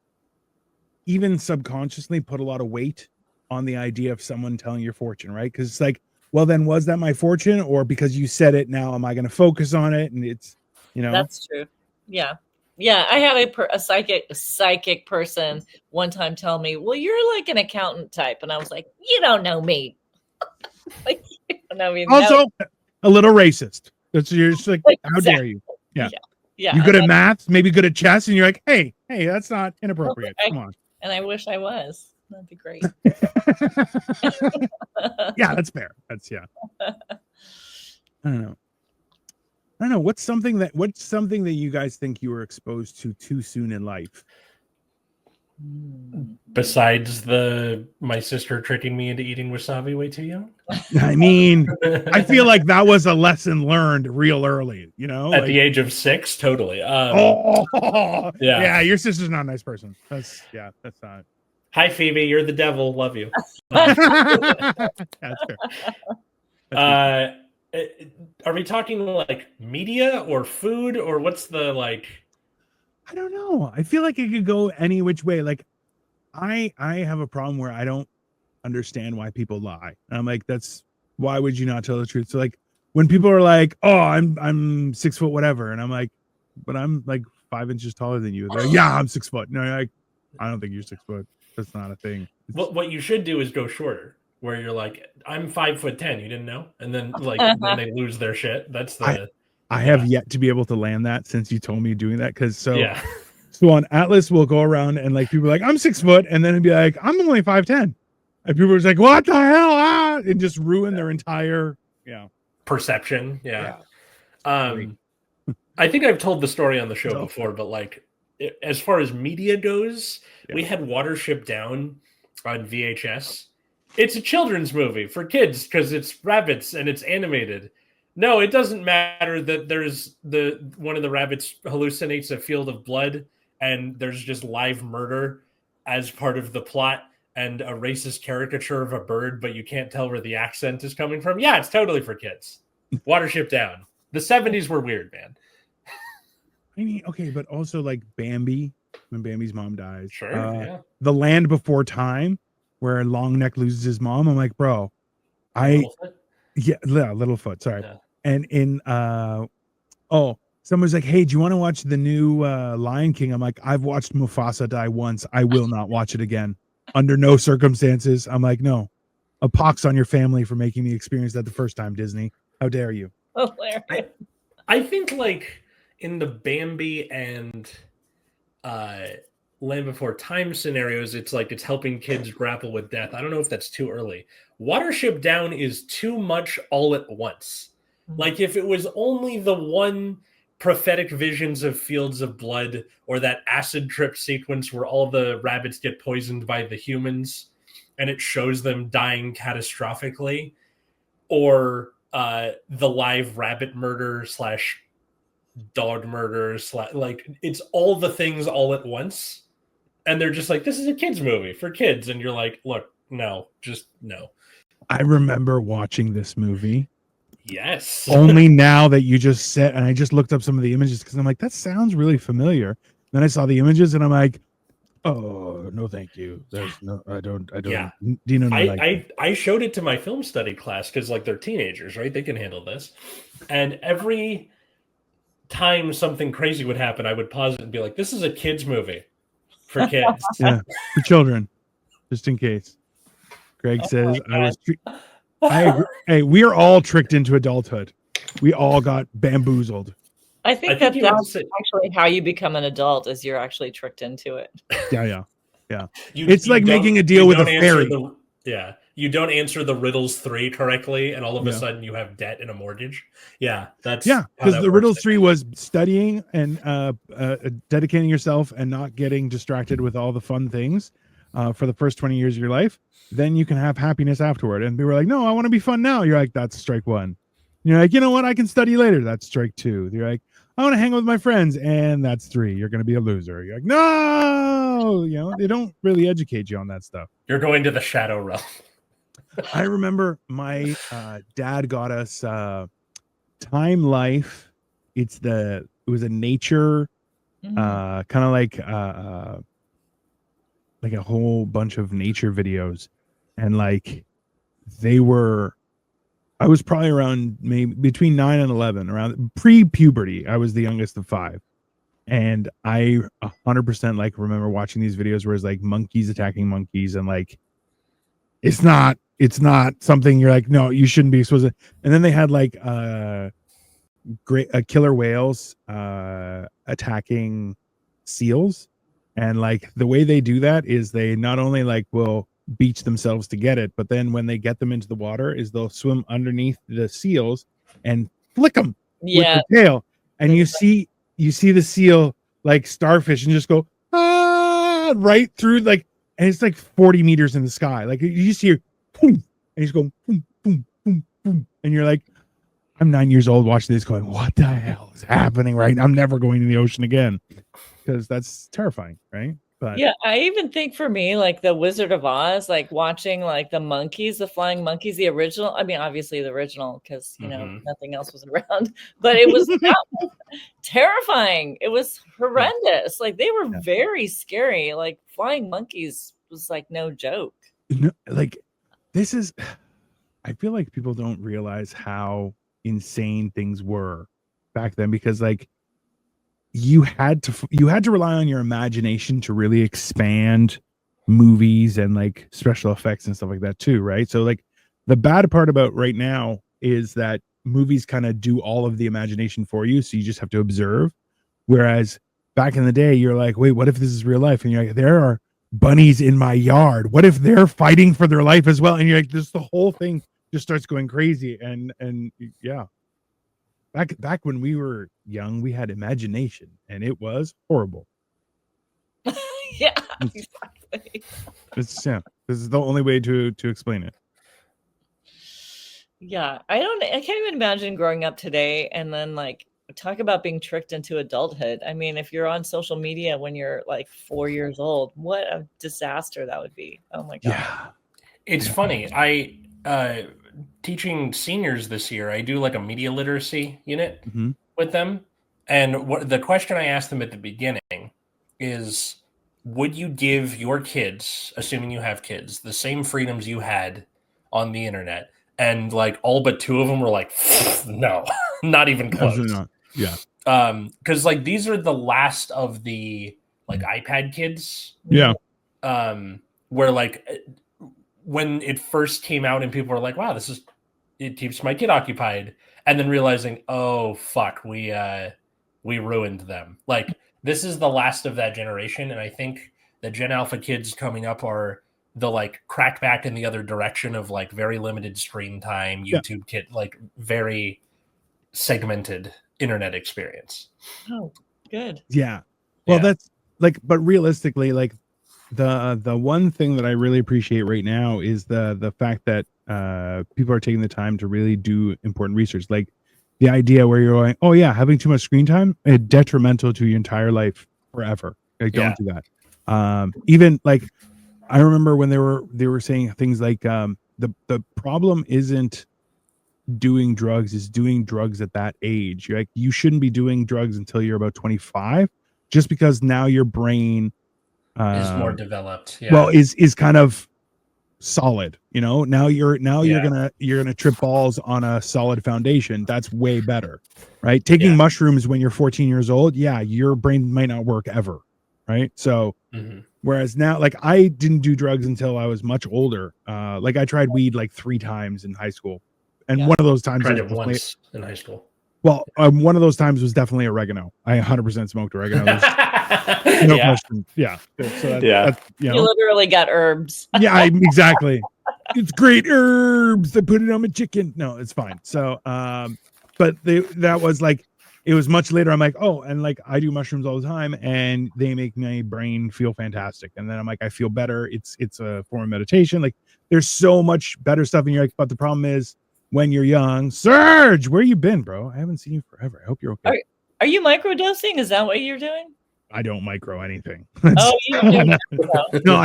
B: even subconsciously put a lot of weight on the idea of someone telling your fortune, right? Because it's like, well, then was that my fortune? Or because you said it, now am I going to focus on it? And it's,
C: That's true. Yeah. Yeah. I had a psychic person one time tell me, well, you're like an accountant type. And I was like, you don't know me. Like, you don't know me.
B: Also, a little racist. You're just like, how dare you? Yeah. You're good at math, maybe good at chess, and you're like, hey, that's not inappropriate. Come on. And
C: I wish I was. That'd be great.
B: Yeah, that's fair. I don't know. What's something that you guys think you were exposed to too soon in life?
A: Besides my sister tricking me into eating wasabi way too young.
B: I mean, I feel like that was a lesson learned real early,
A: at the age of 6. Totally.
B: Yeah, your sister's not a nice person. That's not.
A: Hi, Phoebe. You're the devil. Love you.
B: That's fair.
A: Are we talking like media or food, or what's the like?
B: I don't know. I feel like it could go any which way. Like, I have a problem where I don't understand why people lie. And I'm like, why would you not tell the truth? So like, when people are like, oh, I'm 6 foot whatever, and I'm like, but I'm like 5 inches taller than you. They're like, yeah, I'm 6 foot. No, like, I don't think you're 6 foot. That's not a thing.
A: What you should do is go shorter, where you're like, I'm 5'10". You didn't know, and then like when they lose their shit. That's the.
B: I have yet to be able to land that since you told me doing that. So on Atlas, we'll go around and like people are like, I'm 6 foot. And then it'd be like, I'm only 5'10". And people are just like, what the hell? And just ruin their entire
A: perception. Yeah. I think I've told the story on the show before, but like as far as media goes, we had Watership Down on VHS. It's a children's movie for kids because it's rabbits and it's animated. No, it doesn't matter that there's one of the rabbits hallucinates a field of blood and there's just live murder as part of the plot and a racist caricature of a bird, but you can't tell where the accent is coming from. Yeah, it's totally for kids. Watership Down. The 70s were weird, man.
B: I mean, okay, but also like Bambi, when Bambi's mom dies.
A: Sure, yeah.
B: The Land Before Time, where Longneck loses his mom. I'm like, bro, Littlefoot, sorry.
A: Yeah.
B: And in someone's like, hey, do you want to watch the new Lion King? I'm like, I've watched Mufasa die once. I will not watch it again. Under no circumstances. I'm like, no. A pox on your family for making me experience that the first time, Disney. How dare you?
C: Hilarious.
A: I think like in the Bambi and Land Before Time scenarios, it's like it's helping kids grapple with death. I don't know if that's too early. Watership Down is too much all at once. Like if it was only the one prophetic visions of fields of blood or that acid trip sequence where all the rabbits get poisoned by the humans and it shows them dying catastrophically, or the live rabbit murder / dog murder / like it's all the things all at once, and they're just like, this is a kids movie for kids, and you're like, look, no, just no.
B: I remember watching this movie.
A: Yes.
B: Only now that you just said, and I just looked up some of the images because I'm like, that sounds really familiar. Then I saw the images and I'm like, oh no, thank you. There's no, I don't.
A: Yeah.
B: Dino,
A: I showed it to my film study class because like they're teenagers, right? They can handle this. And every time something crazy would happen, I would pause it and be like, this is a kids movie for kids.
B: Yeah, for children, just in case. Greg says I agree. Hey, we are all tricked into adulthood. We all got bamboozled.
C: I think that's actually how you become an adult, is you're actually tricked into it.
B: Yeah. It's like making a deal with a fairy.
A: You don't answer the riddles 3 correctly, and all of a sudden you have debt and a mortgage. Yeah, that's
B: because the riddles 3 was studying and dedicating yourself and not getting distracted with all the fun things for the first 20 years of your life. Then you can have happiness afterward. And people were like, no, I want to be fun now. You're like, that's strike 1. You're like, you know what? I can study later. That's strike 2. You're like, I want to hang with my friends. And that's 3. You're going to be a loser. You're like, no, they don't really educate you on that stuff.
A: You're going to the shadow realm.
B: I remember my dad got us Time Life. It was a nature, kind of like a whole bunch of nature videos. And like I was probably around maybe between 9 and 11, around pre-puberty. I was the youngest of 5. And I 100% like remember watching these videos where it's like monkeys attacking monkeys, and like it's not something you're like, no, you shouldn't be supposed to. And then they had like killer whales attacking seals. And like the way they do that is they not only like will beach themselves to get it, but then when they get them into the water is they'll swim underneath the seals and flick them with their tail. And you see the seal like starfish and just go right through, like, and it's like 40 meters in the sky. Like you just hear boom, and he's going boom, boom, boom, boom. And you're like, I'm 9 years old watching this going, what the hell is happening right now? I'm never going to the ocean again, because that's terrifying, right? But
C: yeah, I even think for me, like the Wizard of Oz, like watching like the monkeys, the flying monkeys, the original. I mean, obviously the original, because nothing else was around. But it was terrifying. It was horrendous. Like they were very scary. Like flying monkeys was like no joke.
B: Like this is. I feel like people don't realize how insane things were back then, because like you had to rely on your imagination to really expand movies and like special effects and stuff like that too, right? So like the bad part about right now is that movies kind of do all of the imagination for you, so you just have to observe. Whereas back in the day, you're like, wait, what if this is real life? And you're like, there are bunnies in my yard. What if they're fighting for their life as well? And you're like, this, the whole thing just starts going crazy. And yeah. Back when we were young, we had imagination, and it was horrible.
C: Yeah, exactly.
B: This is the only way to explain it.
C: Yeah, I can't even imagine growing up today and then like talk about being tricked into adulthood. I mean, if you're on social media when you're like 4 years old, what a disaster that would be. Oh my God.
B: Yeah.
A: It's funny. I teaching seniors this year, I do like a media literacy unit with them. And what the question I asked them at the beginning is, would you give your kids, assuming you have kids, the same freedoms you had on the internet? And like all but two of them were like, no, not even close.
B: Absolutely not. Yeah.
A: Because like these are the last of the like iPad kids.
B: Yeah.
A: Where like when it first came out and people were like, wow, it keeps my kid occupied. And then realizing, oh fuck, we ruined them. Like this is the last of that generation. And I think the Gen Alpha kids coming up are the like crack back in the other direction of like very limited screen time, YouTube kid, like very segmented internet experience.
C: Oh, good.
B: Yeah. Well, that's like, but realistically, like the one thing that I really appreciate right now is the fact that people are taking the time to really do important research. Like the idea where you're going, oh yeah, having too much screen time is detrimental to your entire life forever. Like don't do that. Even like I remember when they were saying things like the problem isn't doing drugs, is doing drugs at that age. You're like, you shouldn't be doing drugs until you're about 25, just because now your brain
A: is more developed.
B: Well, is kind of solid, you know. Now you're gonna trip balls on a solid foundation. That's way better, right? Taking mushrooms when you're 14 years old, your brain might not work ever, right? So whereas now, like I didn't do drugs until I was much older. Like I tried weed like 3 times in high school, and one of those times
A: tried it once in high school.
B: Well, one of those times was definitely oregano. I 100% smoked oregano. No question. Yeah. So that's,
C: you literally got herbs.
B: Yeah, exactly. It's great herbs. I put it on my chicken. No, it's fine. So, but that was like, it was much later. I'm like, oh, and like I do mushrooms all the time, and they make my brain feel fantastic. And then I'm like, I feel better. It's a form of meditation. Like, there's so much better stuff. And you're like, but the problem is, when you're young, Serge, where you been, bro? I haven't seen you forever. I hope you're okay.
C: Are you microdosing? Is that what you're doing?
B: I don't micro anything.
C: Oh, you do.
B: No,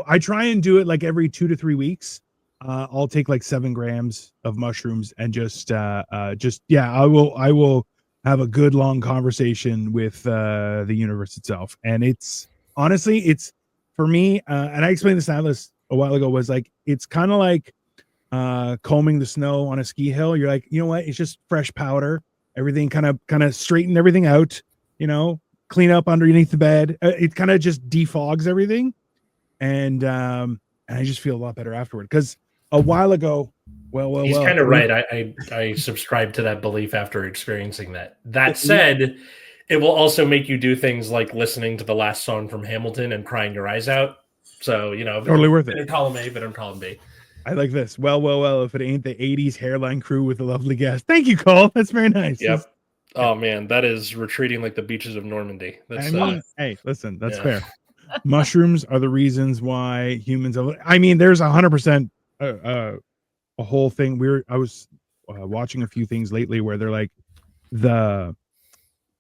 B: I try and do it like every 2 to 3 weeks. I'll take like 7 grams of mushrooms and I will have a good long conversation with the universe itself. And it's honestly, it's for me, and I explained this to Atlas a while ago, was like, it's kind of like combing the snow on a ski hill. You're like, you know what? It's just fresh powder. Everything kind of straighten everything out, you know, clean up underneath the bed. It kind of just defogs everything. And I just feel a lot better afterward. Because a while ago,
A: he's kind of right. I subscribe to that belief after experiencing that. That said, it will also make you do things like listening to the last song from Hamilton and crying your eyes out. So, you know,
B: totally worth it.
A: Better column A, better column B.
B: I like this. Well, if it ain't the 80s hairline crew with a lovely guest. Thank you, Cole. That's very nice.
A: Yep. Oh, man, that is retreating like the beaches of Normandy. That's,
B: hey, listen, that's fair. Mushrooms are the reasons why humans have, I mean, there's 100% a whole thing. I was watching a few things lately where they're like,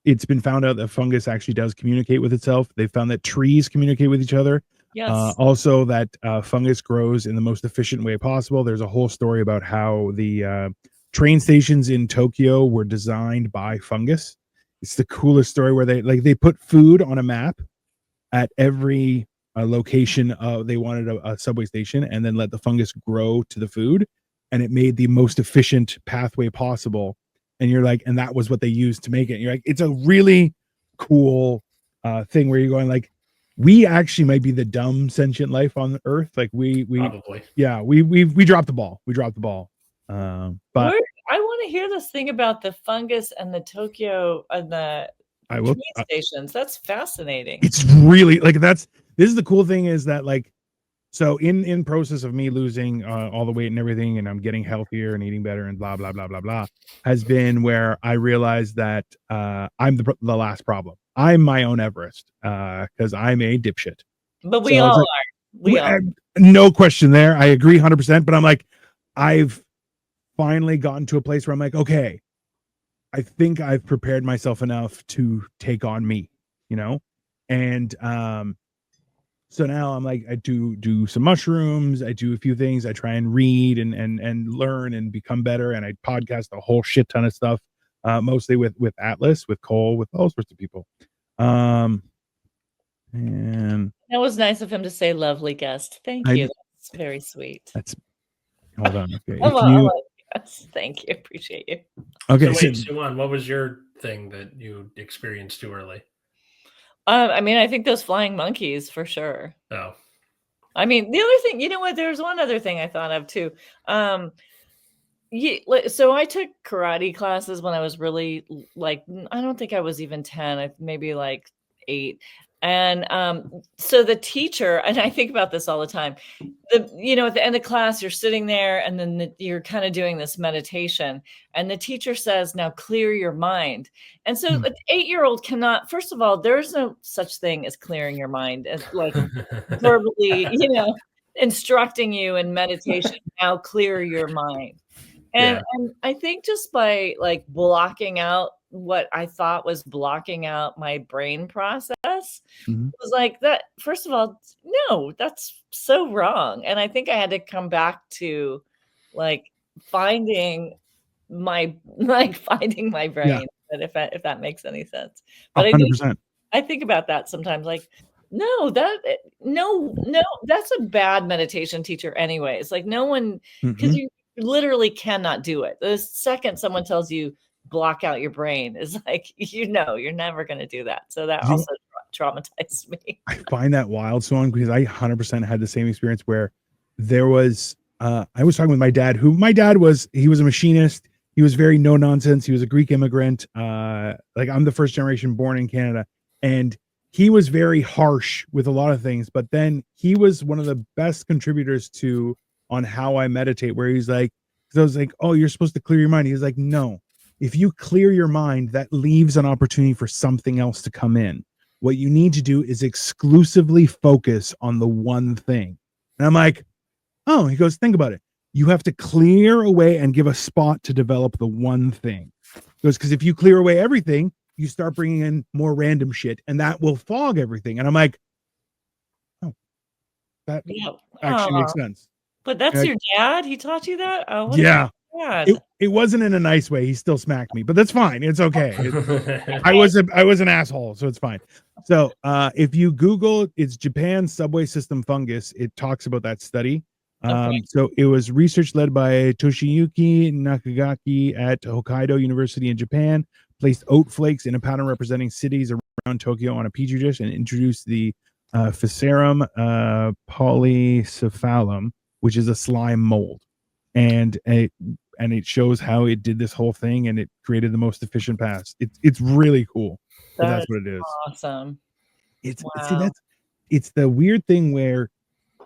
B: it's been found out that fungus actually does communicate with itself. They found that trees communicate with each other.
C: Yes.
B: Also that fungus grows in the most efficient way possible. There's a whole story about how the train stations in Tokyo were designed by fungus. It's the coolest story where they put food on a map at every location. They wanted a subway station, and then let the fungus grow to the food, and it made the most efficient pathway possible. And you're like, and that was what they used to make it. And you're like, it's a really cool thing where you're going like, we actually might be the dumb sentient life on Earth. Like we
A: probably,
B: we dropped the ball. We dropped the ball. But
C: I want to hear this thing about the fungus and the Tokyo and the train stations. That's fascinating.
B: It's really like this is the cool thing is that like, so in process of me losing all the weight and everything, and I'm getting healthier and eating better and blah blah blah blah blah, has been where I realized that I'm the last problem. I'm my own Everest because I'm a dipshit.
C: But we
B: So
C: all
B: it's like,
C: are. We all.
B: no question there. I agree 100%. But I'm like, I've finally gotten to a place where I'm like, okay, I think I've prepared myself enough to take on me, you know? And so now I'm like, I do some mushrooms, I do a few things, I try and read and learn and become better, and I podcast a whole shit ton of stuff, mostly with Atlas, with Cole, with all sorts of people. And
C: That was nice of him to say lovely guest. Thank you. That's very sweet.
B: That's hold on. Okay.
C: Yes, thank you. Appreciate you.
B: Okay.
A: So wait, Suwon, what was your thing that you experienced too early?
C: I mean, I think those flying monkeys for sure.
A: Oh.
C: I mean, the other thing, you know what? There's one other thing I thought of too. So I took karate classes when I was really like, I don't think I was even 10, maybe like 8. And so the teacher, and I think about this all the time, at the end of class, you're sitting there and then you're kind of doing this meditation, and the teacher says, now clear your mind. And so an 8-year-old cannot, first of all, there's no such thing as clearing your mind, as like verbally, instructing you in meditation, now clear your mind. And I think just by like blocking out what I thought was blocking out my brain process was like that. First of all, no, that's so wrong. And I think I had to come back to like finding my brain. But if that makes any sense, but
B: 100%.
C: I think about that sometimes. Like, no, that's a bad meditation teacher anyway. It's like no one, because you literally cannot do it. The second someone tells you block out your brain is like, you're never going to do that. So that also traumatized me.
B: I find that wild, Swan, because I 100% had the same experience where there was, I was talking with my dad, he was a machinist. He was very no nonsense. He was a Greek immigrant. Like I'm the first generation born in Canada, and he was very harsh with a lot of things, but then he was one of the best contributors on how I meditate, where he's like, because I was like, oh, you're supposed to clear your mind. He was like, no, if you clear your mind, that leaves an opportunity for something else to come in. What you need to do is exclusively focus on the one thing. And I'm like, oh, he goes, think about it. You have to clear away and give a spot to develop the one thing. He goes, because if you clear away everything, you start bringing in more random shit, and that will fog everything. And I'm like, oh, that actually makes sense.
C: But that's your dad? He taught you that? Oh, what
B: yeah.
C: Dad.
B: It wasn't in a nice way. He still smacked me, but that's fine. It's okay. I was an asshole, so it's fine. So if you Google, it's Japan subway system fungus, it talks about that study. So it was research led by Toshiyuki Nakagaki at Hokkaido University in Japan, placed oat flakes in a pattern representing cities around Tokyo on a petri dish and introduced the Physarum polycephalum, which is a slime mold. And it shows how it did this whole thing, and it created the most efficient pass. It's really cool. But that's what it is.
C: Awesome.
B: It's the weird thing where,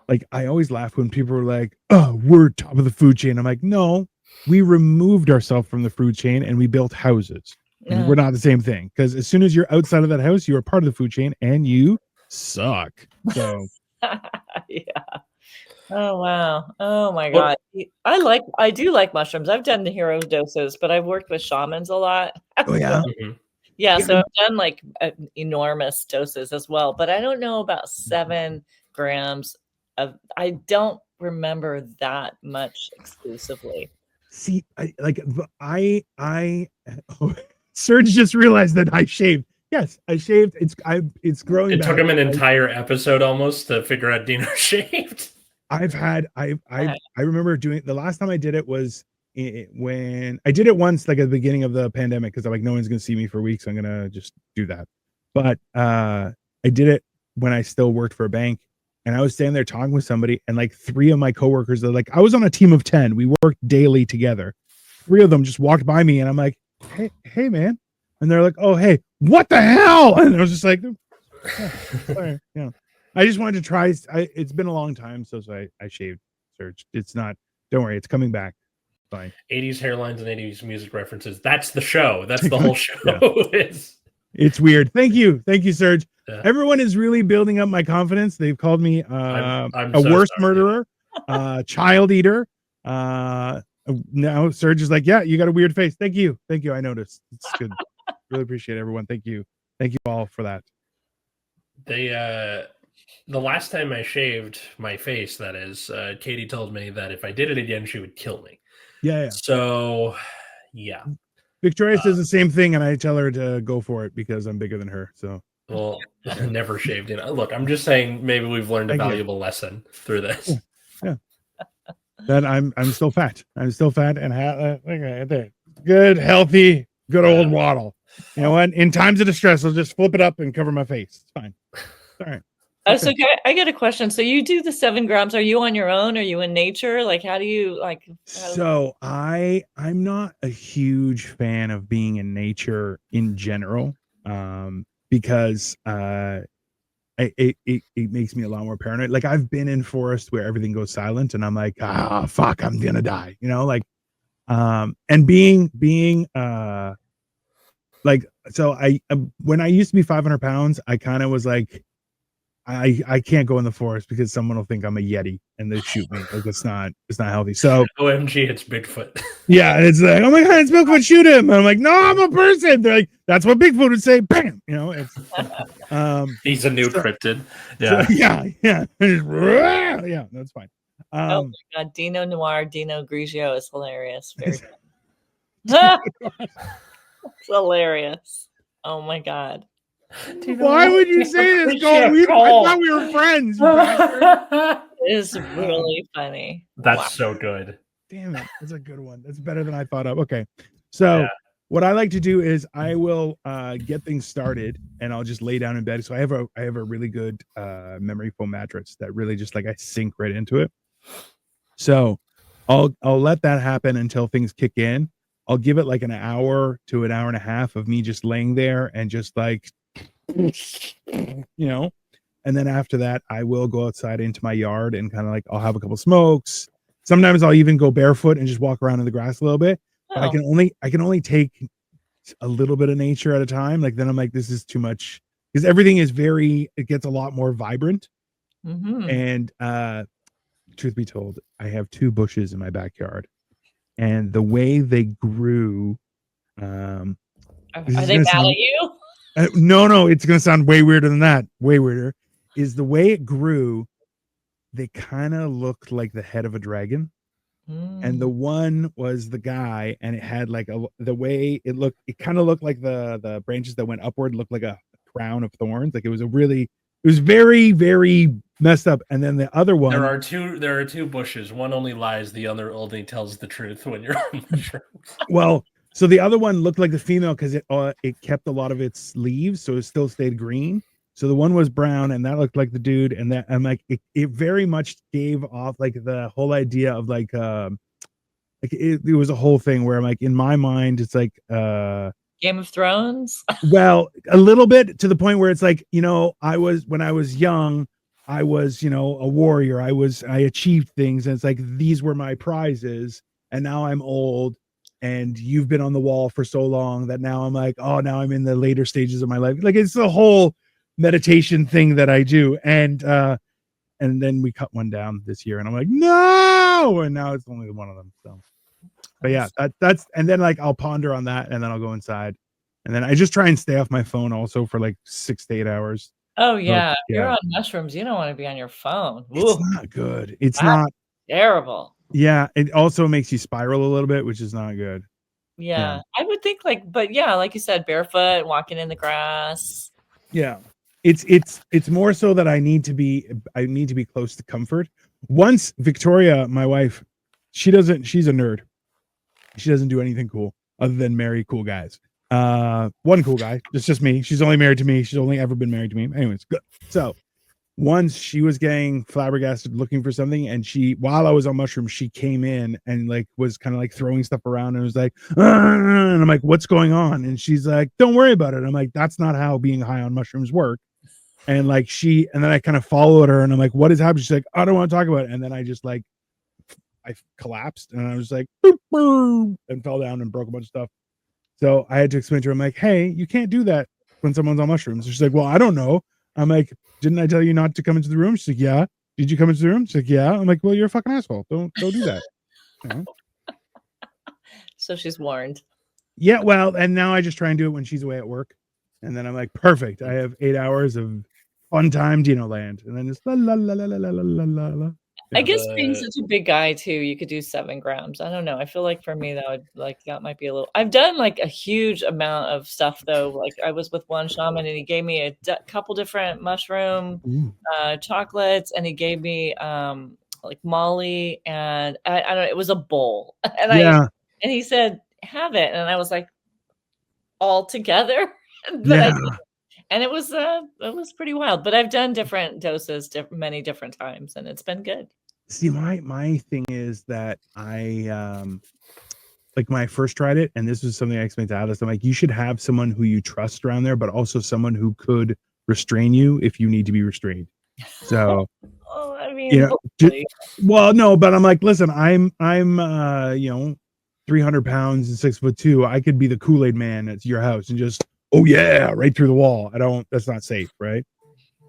B: like, I always laugh when people are like, oh, we're top of the food chain. I'm like, no, we removed ourselves from the food chain and we built houses. And we're not the same thing, because as soon as you're outside of that house, you are part of the food chain and you suck. So
C: yeah. Oh wow. Oh my God. I do like mushrooms. I've done the hero doses, but I've worked with shamans a lot.
B: Oh yeah.
C: Yeah, so I've done like enormous doses as well, but I don't know about 7 grams of, I don't remember that much exclusively.
B: See, Serge just realized that I shaved. Yes, I shaved. It's growing.
A: It took him an entire episode almost to figure out Dino shaved.
B: I remember doing, the last time I did it was when I did it once, like at the beginning of the pandemic, because I'm like, no one's gonna see me for weeks, so I'm gonna just do that. But I did it when I still worked for a bank, and I was standing there talking with somebody, and like 3 of my coworkers, they're like, I was on a team of 10. We worked daily together. 3 of them just walked by me, and I'm like, hey man, and they're like, oh hey, what the hell? And I was just like, sorry, yeah. I just wanted to try. It's been a long time, so I shaved. Serge, it's not. Don't worry, it's coming back. Fine.
A: 80s hairlines and 80s music references. That's the show. That's the whole show.
B: It's weird. Thank you, Serge.
A: Yeah.
B: Everyone is really building up my confidence. They've called me
A: I'm
B: a
A: so
B: worst
A: sorry.
B: murderer, child eater. Now Serge is like, yeah, you got a weird face. Thank you. I noticed. It's good. Really appreciate it, everyone. Thank you all for that.
A: They the last time I shaved my face, that is, Katie told me that if I did it again, she would kill me.
B: Yeah.
A: So, yeah.
B: Victoria says the same thing, and I tell her to go for it because I'm bigger than her. So,
A: well, never shaved. Look, I'm just saying maybe we've learned a valuable lesson through this.
B: Yeah. That I'm still fat. I'm still fat and good, healthy, good old waddle. You know what? In times of distress, I'll just flip it up and cover my face. It's fine. All right.
C: Oh, so I get a question. So you do the 7 grams. Are you on your own? Are you in nature? Like, how do you like?
B: So I'm not a huge fan of being in nature in general, because it makes me a lot more paranoid. Like I've been in forests where everything goes silent, and I'm like, fuck, I'm gonna die. You know, like, and being like, so when I used to be 500 pounds, I kind of was like, I can't go in the forest because someone will think I'm a Yeti and they shoot me. Like it's not healthy. So
A: OMG, it's Bigfoot.
B: Yeah, it's like, oh my god, it's Bigfoot, shoot him. And I'm like, no, I'm a person. They're like, that's what Bigfoot would say. Bam, you know, it's
A: he's a new cryptid. Yeah.
B: So, yeah, that's fine.
C: Oh my god, Dino Noir, Dino Grigio is hilarious. Very it's hilarious. Oh my god.
B: Why would you say this? I thought we were friends.
C: It is really funny.
A: That's so good.
B: Damn it. That's a good one. That's better than I thought of. Okay. So what I like to do is I will get things started and I'll just lay down in bed. So I have a really good memory foam mattress that really just like I sink right into it. So I'll let that happen until things kick in. I'll give it like an hour to an hour and a half of me just laying there and just like, you know, and then after that I will go outside into my yard and kind of like I'll have a couple smokes. Sometimes I'll even go barefoot and just walk around in the grass a little bit. But I can only take a little bit of nature at a time. Like then I'm like, this is too much because everything is it gets a lot more vibrant. And truth be told, I have 2 bushes in my backyard, and the way they grew,
C: are they mad at you?
B: No, it's gonna sound way weirder than that. Way weirder is the way it grew. They kind of looked like the head of a dragon. And the one was the guy, and it had like the way it looked, it kind of looked like the branches that went upward looked like a crown of thorns. Like it was very, very messed up. And then the other one,
A: there are two bushes. One only lies, the other only tells the truth when you're on mushrooms.
B: Well, so the other one looked like the female because it kept a lot of its leaves, so it still stayed green. So the one was brown, and that looked like the dude, and that I'm like it very much gave off like the whole idea of like it was a whole thing where I'm like in my mind it's like
C: Game of Thrones.
B: Well, a little bit to the point where it's like, you know, when I was young, I was, you know, a warrior. I achieved things, and it's like these were my prizes, and now I'm old. And you've been on the wall for so long that now I'm like, oh, now I'm in the later stages of my life. Like it's a whole meditation thing that I do. And then we cut one down this year and I'm like, no. And now it's only one of them. So, but yeah, that's, and then like, I'll ponder on that and then I'll go inside. And then I just try and stay off my phone also for like 6 to 8 hours.
C: Oh yeah. You're on mushrooms. You don't want to be on your phone.
B: It's not good. It's not
C: terrible.
B: Yeah, it also makes you spiral a little bit, which is not good.
C: Yeah, I would think but yeah, like you said, barefoot, walking in the grass.
B: Yeah, it's more so that I need to be close to comfort. Once Victoria, my wife, she's a nerd. She doesn't do anything cool other than marry cool guys. One cool guy, it's just me. She's only married to me. She's only ever been married to me. Anyways, good. So once she was getting flabbergasted looking for something, and while I was on mushrooms, she came in and like was kind of like throwing stuff around and was like, and I'm like, what's going on? And she's like, don't worry about it. I'm like, that's not how being high on mushrooms work. And like and then I kind of followed her and I'm like, what is happening? She's like, I don't want to talk about it. And then I just like, I collapsed and I was like, boop, boop, and fell down and broke a bunch of stuff. So I had to explain to her, I'm like, hey, you can't do that. when someone's on mushrooms? She's like, well, I don't know. I'm like, didn't I tell you not to come into the room? She's like, yeah. Did you come into the room? She's like, yeah. I'm like, well, you're a fucking asshole. Don't do that. You know?
C: So she's warned.
B: Yeah, well, and now I just try and do it when she's away at work. And then I'm like, perfect. I have 8 hours of fun time Dino land. And then it's la la la la la la la la la.
C: I guess being such a big guy too, you could do 7 grams. I don't know. I feel like for me that might be a little. I've done like a huge amount of stuff though. Like I was with one shaman and he gave me a couple different mushroom chocolates, and he gave me like Molly, and I don't know. It was a bowl, and and he said have it, and I was like all together, but and it was pretty wild. But I've done different doses many different times, and it's been good.
B: See, my thing is that I like when I first tried it, and this was something I explained to Alice. I'm like, you should have someone who you trust around there, but also someone who could restrain you if you need to be restrained. So,
C: I mean,
B: you know, well, no, but I'm like, listen, I'm 300 pounds and 6'2". I could be the Kool-Aid man at your house and just, oh yeah, right through the wall. That's not safe, right?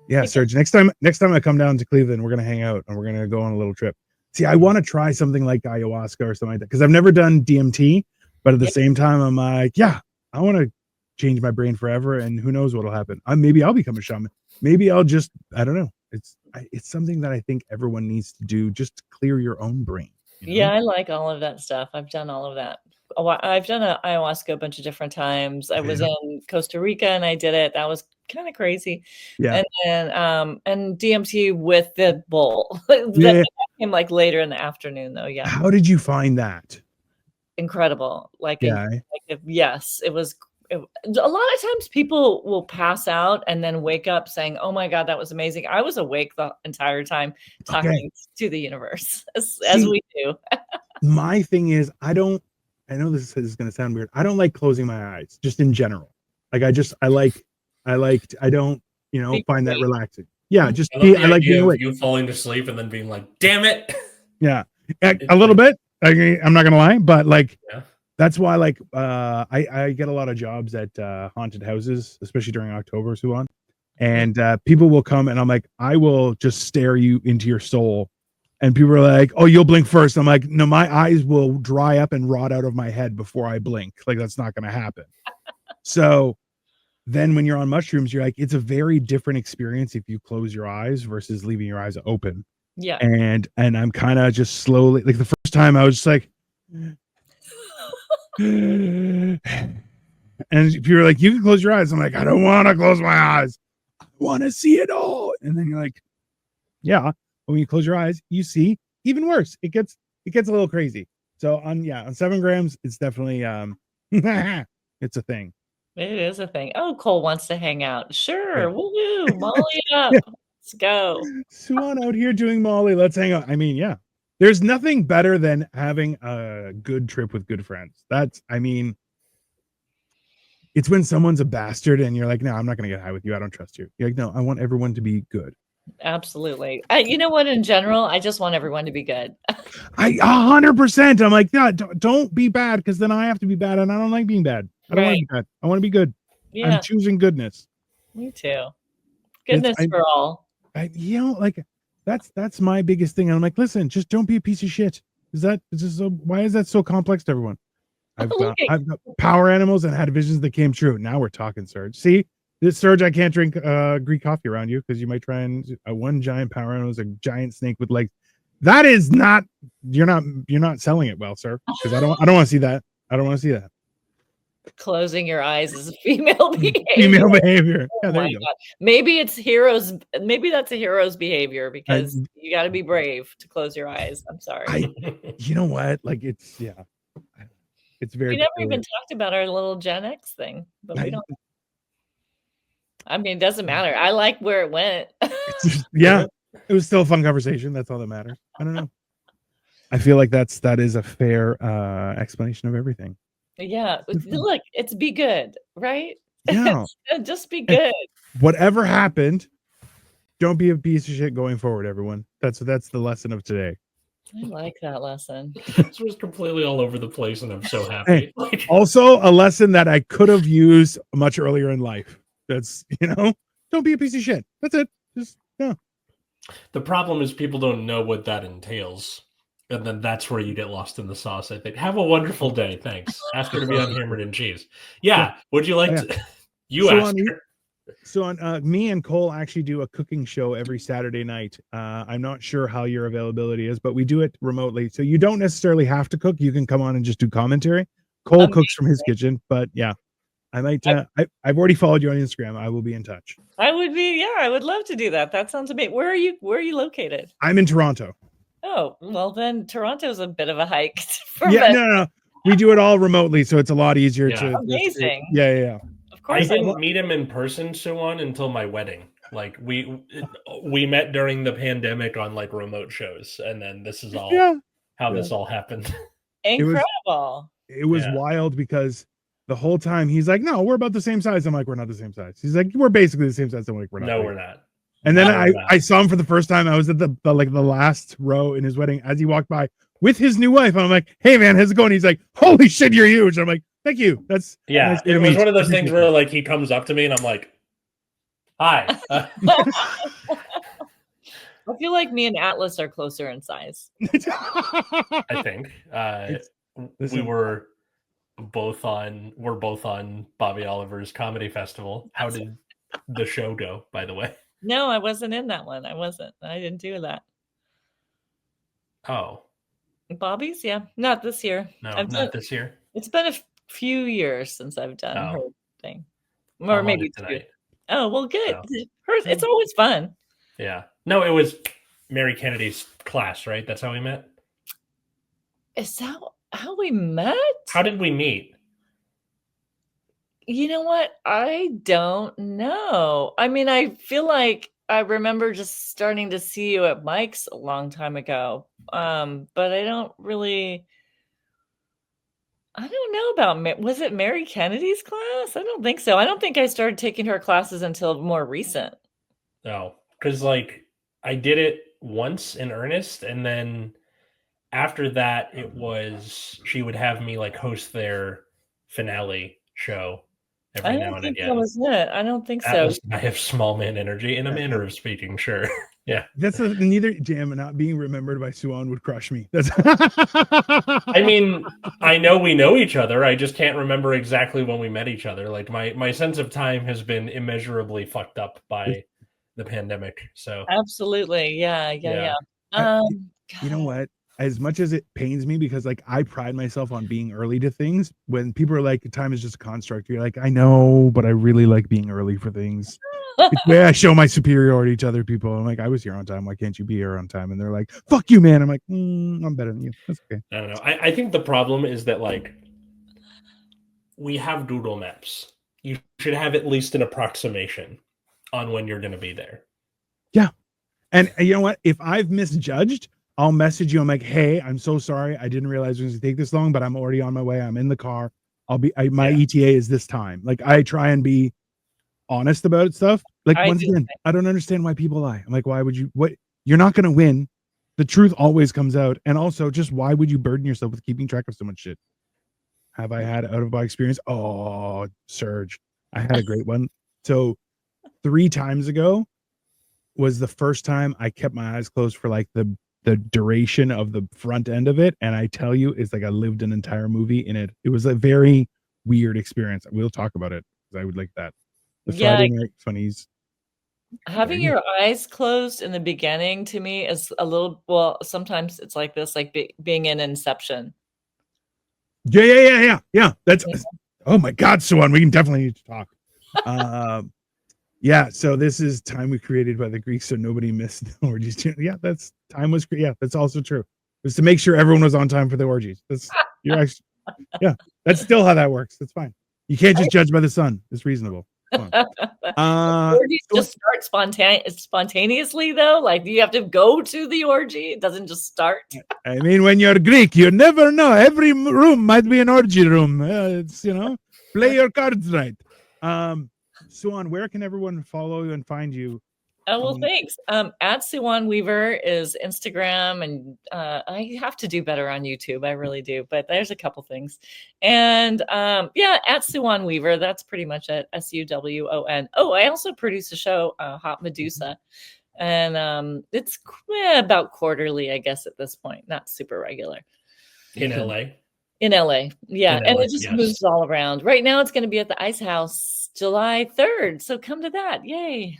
B: Yeah, Serge. Next time I come down to Cleveland, we're gonna hang out and we're gonna go on a little trip. See, I want to try something like ayahuasca or something like that because I've never done DMT, but at the same time, I'm like, yeah, I want to change my brain forever, and who knows what'll happen. Maybe I'll become a shaman. Maybe I'll just, I don't know. It's something that I think everyone needs to do just to clear your own brain. You know?
C: Yeah, I like all of that stuff. I've done all of that. I've done ayahuasca a bunch of different times. I was in Costa Rica and I did it. That was kind of crazy. Yeah. And then and DMT with the bowl. That came like later in the afternoon though. Yeah.
B: How did you find that?
C: Incredible. Yes, it was. A lot of times people will pass out and then wake up saying, "Oh my God, that was amazing." I was awake the entire time talking to the universe as we do.
B: My thing is, I know this is going to sound weird. I don't like closing my eyes just in general. Like I don't, find that relaxing. Yeah. I like being awake.
A: You falling to sleep and then being like, damn it.
B: Yeah. A little bit. I'm not going to lie, but that's why I get a lot of jobs at haunted houses, especially during October, Suwon. And people will come and I'm like, I will just stare you into your soul. And people are like, oh, you'll blink first. I'm like, no, my eyes will dry up and rot out of my head before I blink. Like, that's not going to happen. So then when you're on mushrooms, you're like, it's a very different experience if you close your eyes versus leaving your eyes open.
C: Yeah.
B: And I'm kind of just slowly, like the first time I was just like, and people are like, you can close your eyes. I'm like, I don't want to close my eyes. I want to see it all. And then you're like, yeah. When you close your eyes, you see even worse. It gets a little crazy. So on 7 grams, it's definitely it's a thing.
C: It is a thing. Oh, Cole wants to hang out. Sure. Woo, Molly it up. Let's go.
B: Suwon out here doing Molly. Let's hang out. I mean, yeah. There's nothing better than having a good trip with good friends. It's when someone's a bastard and you're like, no, I'm not going to get high with you. I don't trust you. You're like, no, I want everyone to be good.
C: Absolutely. You know what? In general, I just want everyone to be good.
B: 100%. I'm like, no, don't be bad because then I have to be bad, and I don't like being bad. I don't want to be bad. I want to be good. Yeah. I'm choosing goodness.
C: Me too. Goodness for all.
B: That's my biggest thing. And I'm like, listen, just don't be a piece of shit. Why is that so complex to everyone? I've got power animals and had visions that came true. Now we're talking, Serge. See? This Serge, I can't drink Greek coffee around you because you might try and one giant power animal is a giant snake with legs. That is not. You're not selling it well, sir. Because I don't want to see that. I don't want to see that.
C: Closing your eyes is female behavior.
B: Female behavior.
C: Oh my God. Maybe it's heroes. Maybe that's a hero's behavior because you got to be brave to close your eyes. I'm sorry.
B: You know what? Like it's very.
C: We never even talked about our little Gen X thing, but we don't. I mean, it doesn't matter. I like where it went.
B: It was still a fun conversation. That's all that matters. I don't know. I feel like that is a fair explanation of everything.
C: Yeah. Look, it's be good, right?
B: Yeah.
C: Just be good.
B: Whatever happened, don't be a piece of shit going forward, everyone. That's the lesson of today.
C: I like that lesson.
A: This was completely all over the place, and I'm so happy.
B: Hey, also, a lesson that I could have used much earlier in life. That's, don't be a piece of shit. That's it. Just, yeah.
A: The problem is people don't know what that entails. And then that's where you get lost in the sauce, I think. Have a wonderful day. Thanks. Ask her to be on Hammered and Cheese. Yeah. Would you like to? You
B: So
A: ask her.
B: So on me and Cole actually do a cooking show every Saturday night. I'm not sure how your availability is, but we do it remotely. So you don't necessarily have to cook. You can come on and just do commentary. Cole cooks from his kitchen, but yeah, I might. I've already followed you on Instagram. I will be in touch.
C: I would love to do that. That sounds amazing. Where are you located?
B: I'm in Toronto.
C: Oh, well then Toronto's a bit of a hike.
B: No. We do it all remotely, so it's a lot easier to.
C: Amazing.
B: Yeah.
C: Of course,
A: I didn't meet him in person, Suwon, until my wedding. Like we met during the pandemic on like remote shows, and then this is all how this all happened.
C: Incredible.
B: It was wild because the whole time he's like, "No, we're about the same size." I'm like, "We're not the same size." He's like, "We're basically the same size." I'm like, "We're not."
A: No, we're not.
B: And then I saw him for the first time. I was at the last row in his wedding as he walked by with his new wife. And I'm like, "Hey man, how's it going?" He's like, "Holy shit, you're huge." I'm like, "Thank you." That's
A: nice. It was one of those things where like he comes up to me and I'm like, "Hi."
C: I feel like me and Atlas are closer in size.
A: I think we're both on Bobby Oliver's comedy festival. How did the show go, by the way?
C: No, I wasn't in that one. I didn't do that.
A: Oh.
C: Bobby's? Yeah. Not this year.
A: No, not this year.
C: It's been a few years since I've done her thing. Or maybe tonight. Oh, well, good. It's always fun.
A: Yeah. No, it was Mary Kennedy's class, right? That's how we met?
C: Is that how we met?
A: How did we meet?
C: You know what? I don't know. I mean, I feel like I remember just starting to see you at Mike's a long time ago. But I don't know about, was it Mary Kennedy's class? I don't think so. I don't think I started taking her classes until more recent.
A: No, because like I did it once in earnest, and then after that, she would have me like host their finale show every now and again.
C: That was it. I don't think so.
A: I have small man energy in a manner of speaking, sure. Yeah.
B: That's neither jam not being remembered by Suwon would crush me. That's
A: I mean, I know we know each other. I just can't remember exactly when we met each other. Like my sense of time has been immeasurably fucked up by the pandemic. So
C: absolutely. Yeah. You
B: know what? As much as it pains me, because like I pride myself on being early to things, when people are like, time is just a construct, you're like, I know, but I really like being early for things. It's where I show my superiority to other people. I'm like, I was here on time. Why can't you be here on time? And they're like, fuck you, man. I'm like, I'm better than you. That's okay.
A: I don't know. I think the problem is that like we have Google Maps. You should have at least an approximation on when you're going to be there.
B: Yeah. And you know what? If I've misjudged, I'll message you. I'm like, hey, I'm so sorry. I didn't realize it was going to take this long, but I'm already on my way. I'm in the car. My ETA is this time. Like I try and be honest about stuff. Like once again, I don't understand why people lie. I'm like, why would you? What? You're not going to win. The truth always comes out. And also, just why would you burden yourself with keeping track of so much shit? Have I had out of body experience? Oh, Surge. I had a great one. So 3 times ago was the first time I kept my eyes closed for like the duration of the front end of it. And I tell you, it's like I lived an entire movie in it. It was a very weird experience. We'll talk about it because I would like that. The Friday night funnies.
C: Having your eyes closed in the beginning to me is a little, well, sometimes it's like this, like being in Inception.
B: Yeah. That's, oh my God, Suwon, we can definitely need to talk. Yeah, so this is time we created by the Greeks so nobody missed the orgies. Yeah, that's also true. It was to make sure everyone was on time for the orgies. That's still how that works. That's fine. You can't just judge by the sun. It's reasonable.
C: Orgies just start spontaneously though. Like, do you have to go to the orgy? It doesn't just start.
B: I mean, when you're Greek, you never know. Every room might be an orgy room. It's play your cards right. Suwon, where can everyone follow you and find you
C: Oh, well, thanks. At Suwon Weaver is Instagram, and I have to do better on YouTube. I really do, but there's a couple things. And yeah, at Suwon Weaver, that's pretty much it. SUWON. Oh, I also produce a show, Hot Medusa, and it's about quarterly, I guess, at this point, not super regular.
A: In LA.
C: In LA, yeah,
A: In
C: and
A: LA,
C: it just
A: yes.
C: moves all around. Right now, it's going to be at the Ice House July 3rd, so come to that! Yay!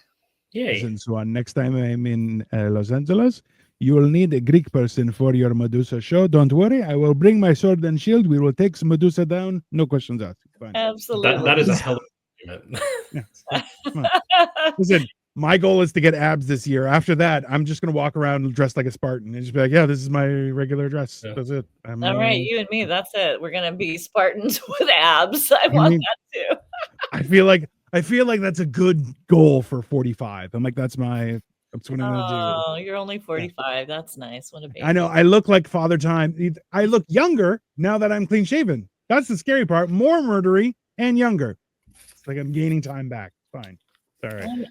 A: Yay.
B: Listen, so next time I'm in Los Angeles, you will need a Greek person for your Medusa show. Don't worry, I will bring my sword and shield. We will take some Medusa down. No questions asked. Fine.
C: Absolutely.
A: That is a hell of a argument.
B: Yeah, listen, my goal is to get abs this year. After that, I'm just gonna walk around dressed like a Spartan and just be like, "Yeah, this is my regular dress."
A: Yeah.
B: That's it.
C: All right, you and me. That's it. We're gonna be Spartans with abs. I want that too.
B: I feel like that's a good goal for 45. I'm like, that's what I'm gonna do.
C: Oh, you're only 45. Yeah. That's nice. What a baby.
B: I know. I look like Father Time. I look younger now that I'm clean shaven. That's the scary part. More murdery and younger. It's like I'm gaining time back. Fine. It's all right.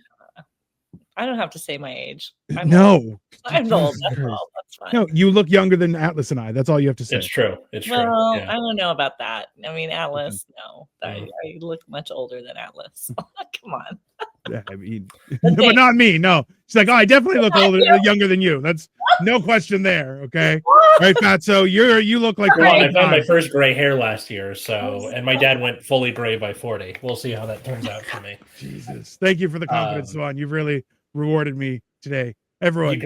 C: I don't have to say my age.
B: I'm old. That's all. That's fine. No, you look younger than Atlas and I. That's all you have to say.
A: It's true. It's true.
C: Well, yeah. I don't know about that. I mean, Atlas, no. I look much older than Atlas. Come on.
B: Yeah, I mean, but not me. No, she's like, oh, I definitely look younger than you. That's no question there. Okay, right, Fatso, you look like.
A: Well, I found my first gray hair last year, and my dad went fully gray by 40. We'll see how that turns out for me.
B: Jesus, thank you for the confidence, Suwon. You've really rewarded me today. Everyone,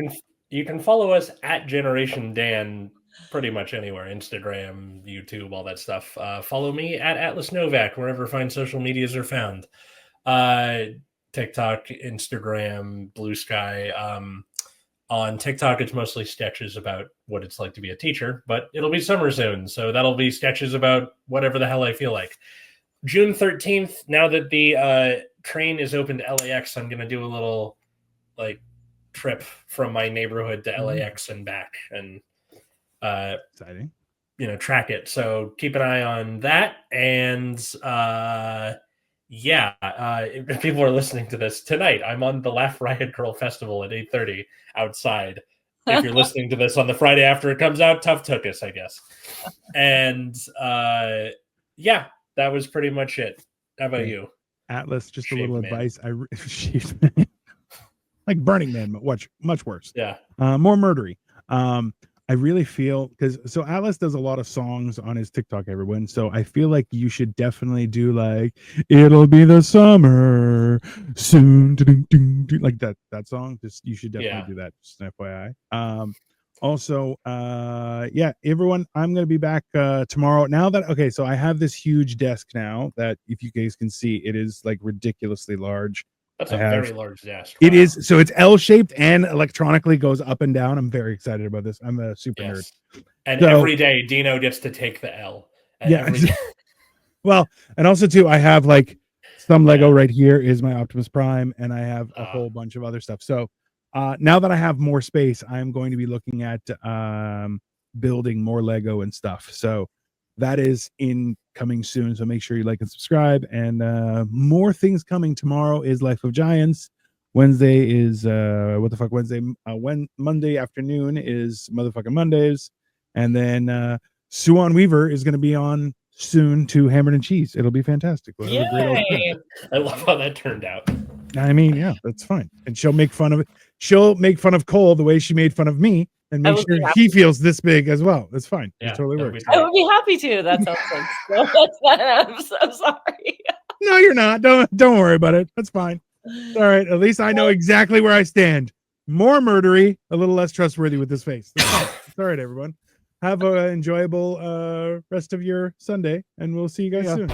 A: you can follow us at Generation Dan pretty much anywhere: Instagram, YouTube, all that stuff. Follow me at Atlas Novack wherever fine social medias are found. TikTok, Instagram, Blue Sky. On TikTok, it's mostly sketches about what it's like to be a teacher, but it'll be summer soon, so that'll be sketches about whatever the hell I feel like. June 13th, now that the train is open to LAX, I'm going to do a little trip from my neighborhood to LAX and back, and
B: exciting.
A: Track it. So keep an eye on that, and if people are listening to this tonight, I'm on the Laugh Riot Girl Festival at 8:30 outside. If you're listening to this on the Friday after it comes out, tough took us, I guess. And that was pretty much it. How about you,
B: Atlas? Just a little advice. Like Burning Man, but much worse.
A: Yeah,
B: more murdery. I really feel so Atlas does a lot of songs on his TikTok, everyone. So I feel like you should definitely do like "It'll Be the Summer Soon," like that song. Just you should definitely do that. Just an FYI. Also, everyone, I'm gonna be back tomorrow. Now that so I have this huge desk now that if you guys can see, it is like ridiculously large.
A: That's a very large desk.
B: Wow. It is. So it's L-shaped and electronically goes up and down. I'm very excited about this. I'm a super nerd.
A: And every day Dino gets to take the L.
B: Well, and also too, I have like some Lego right here is my Optimus Prime, and I have a whole bunch of other stuff. So now that I have more space, I'm going to be looking at building more Lego and stuff. So that is coming soon, so make sure you like and subscribe. And more things coming. Tomorrow is Life of Giants. Wednesday is Wednesday. Monday afternoon is motherfucking Mondays, and then Suwon Weaver is going to be on soon to Hammered and Cheese. It'll be fantastic. We'll have a great old
A: I love how that turned out.
B: I mean, yeah, that's fine. And she'll make fun of it. She'll make fun of Cole the way she made fun of me, and make sure he feels this big as well. That's fine.
A: Yeah,
B: it totally works.
C: I would be happy to. That sounds like I'm so sorry.
B: No, you're not. Don't worry about it. That's fine. All right. At least I know exactly where I stand. More murdery, a little less trustworthy with this face. All right, everyone. Have an enjoyable rest of your Sunday, and we'll see you guys soon.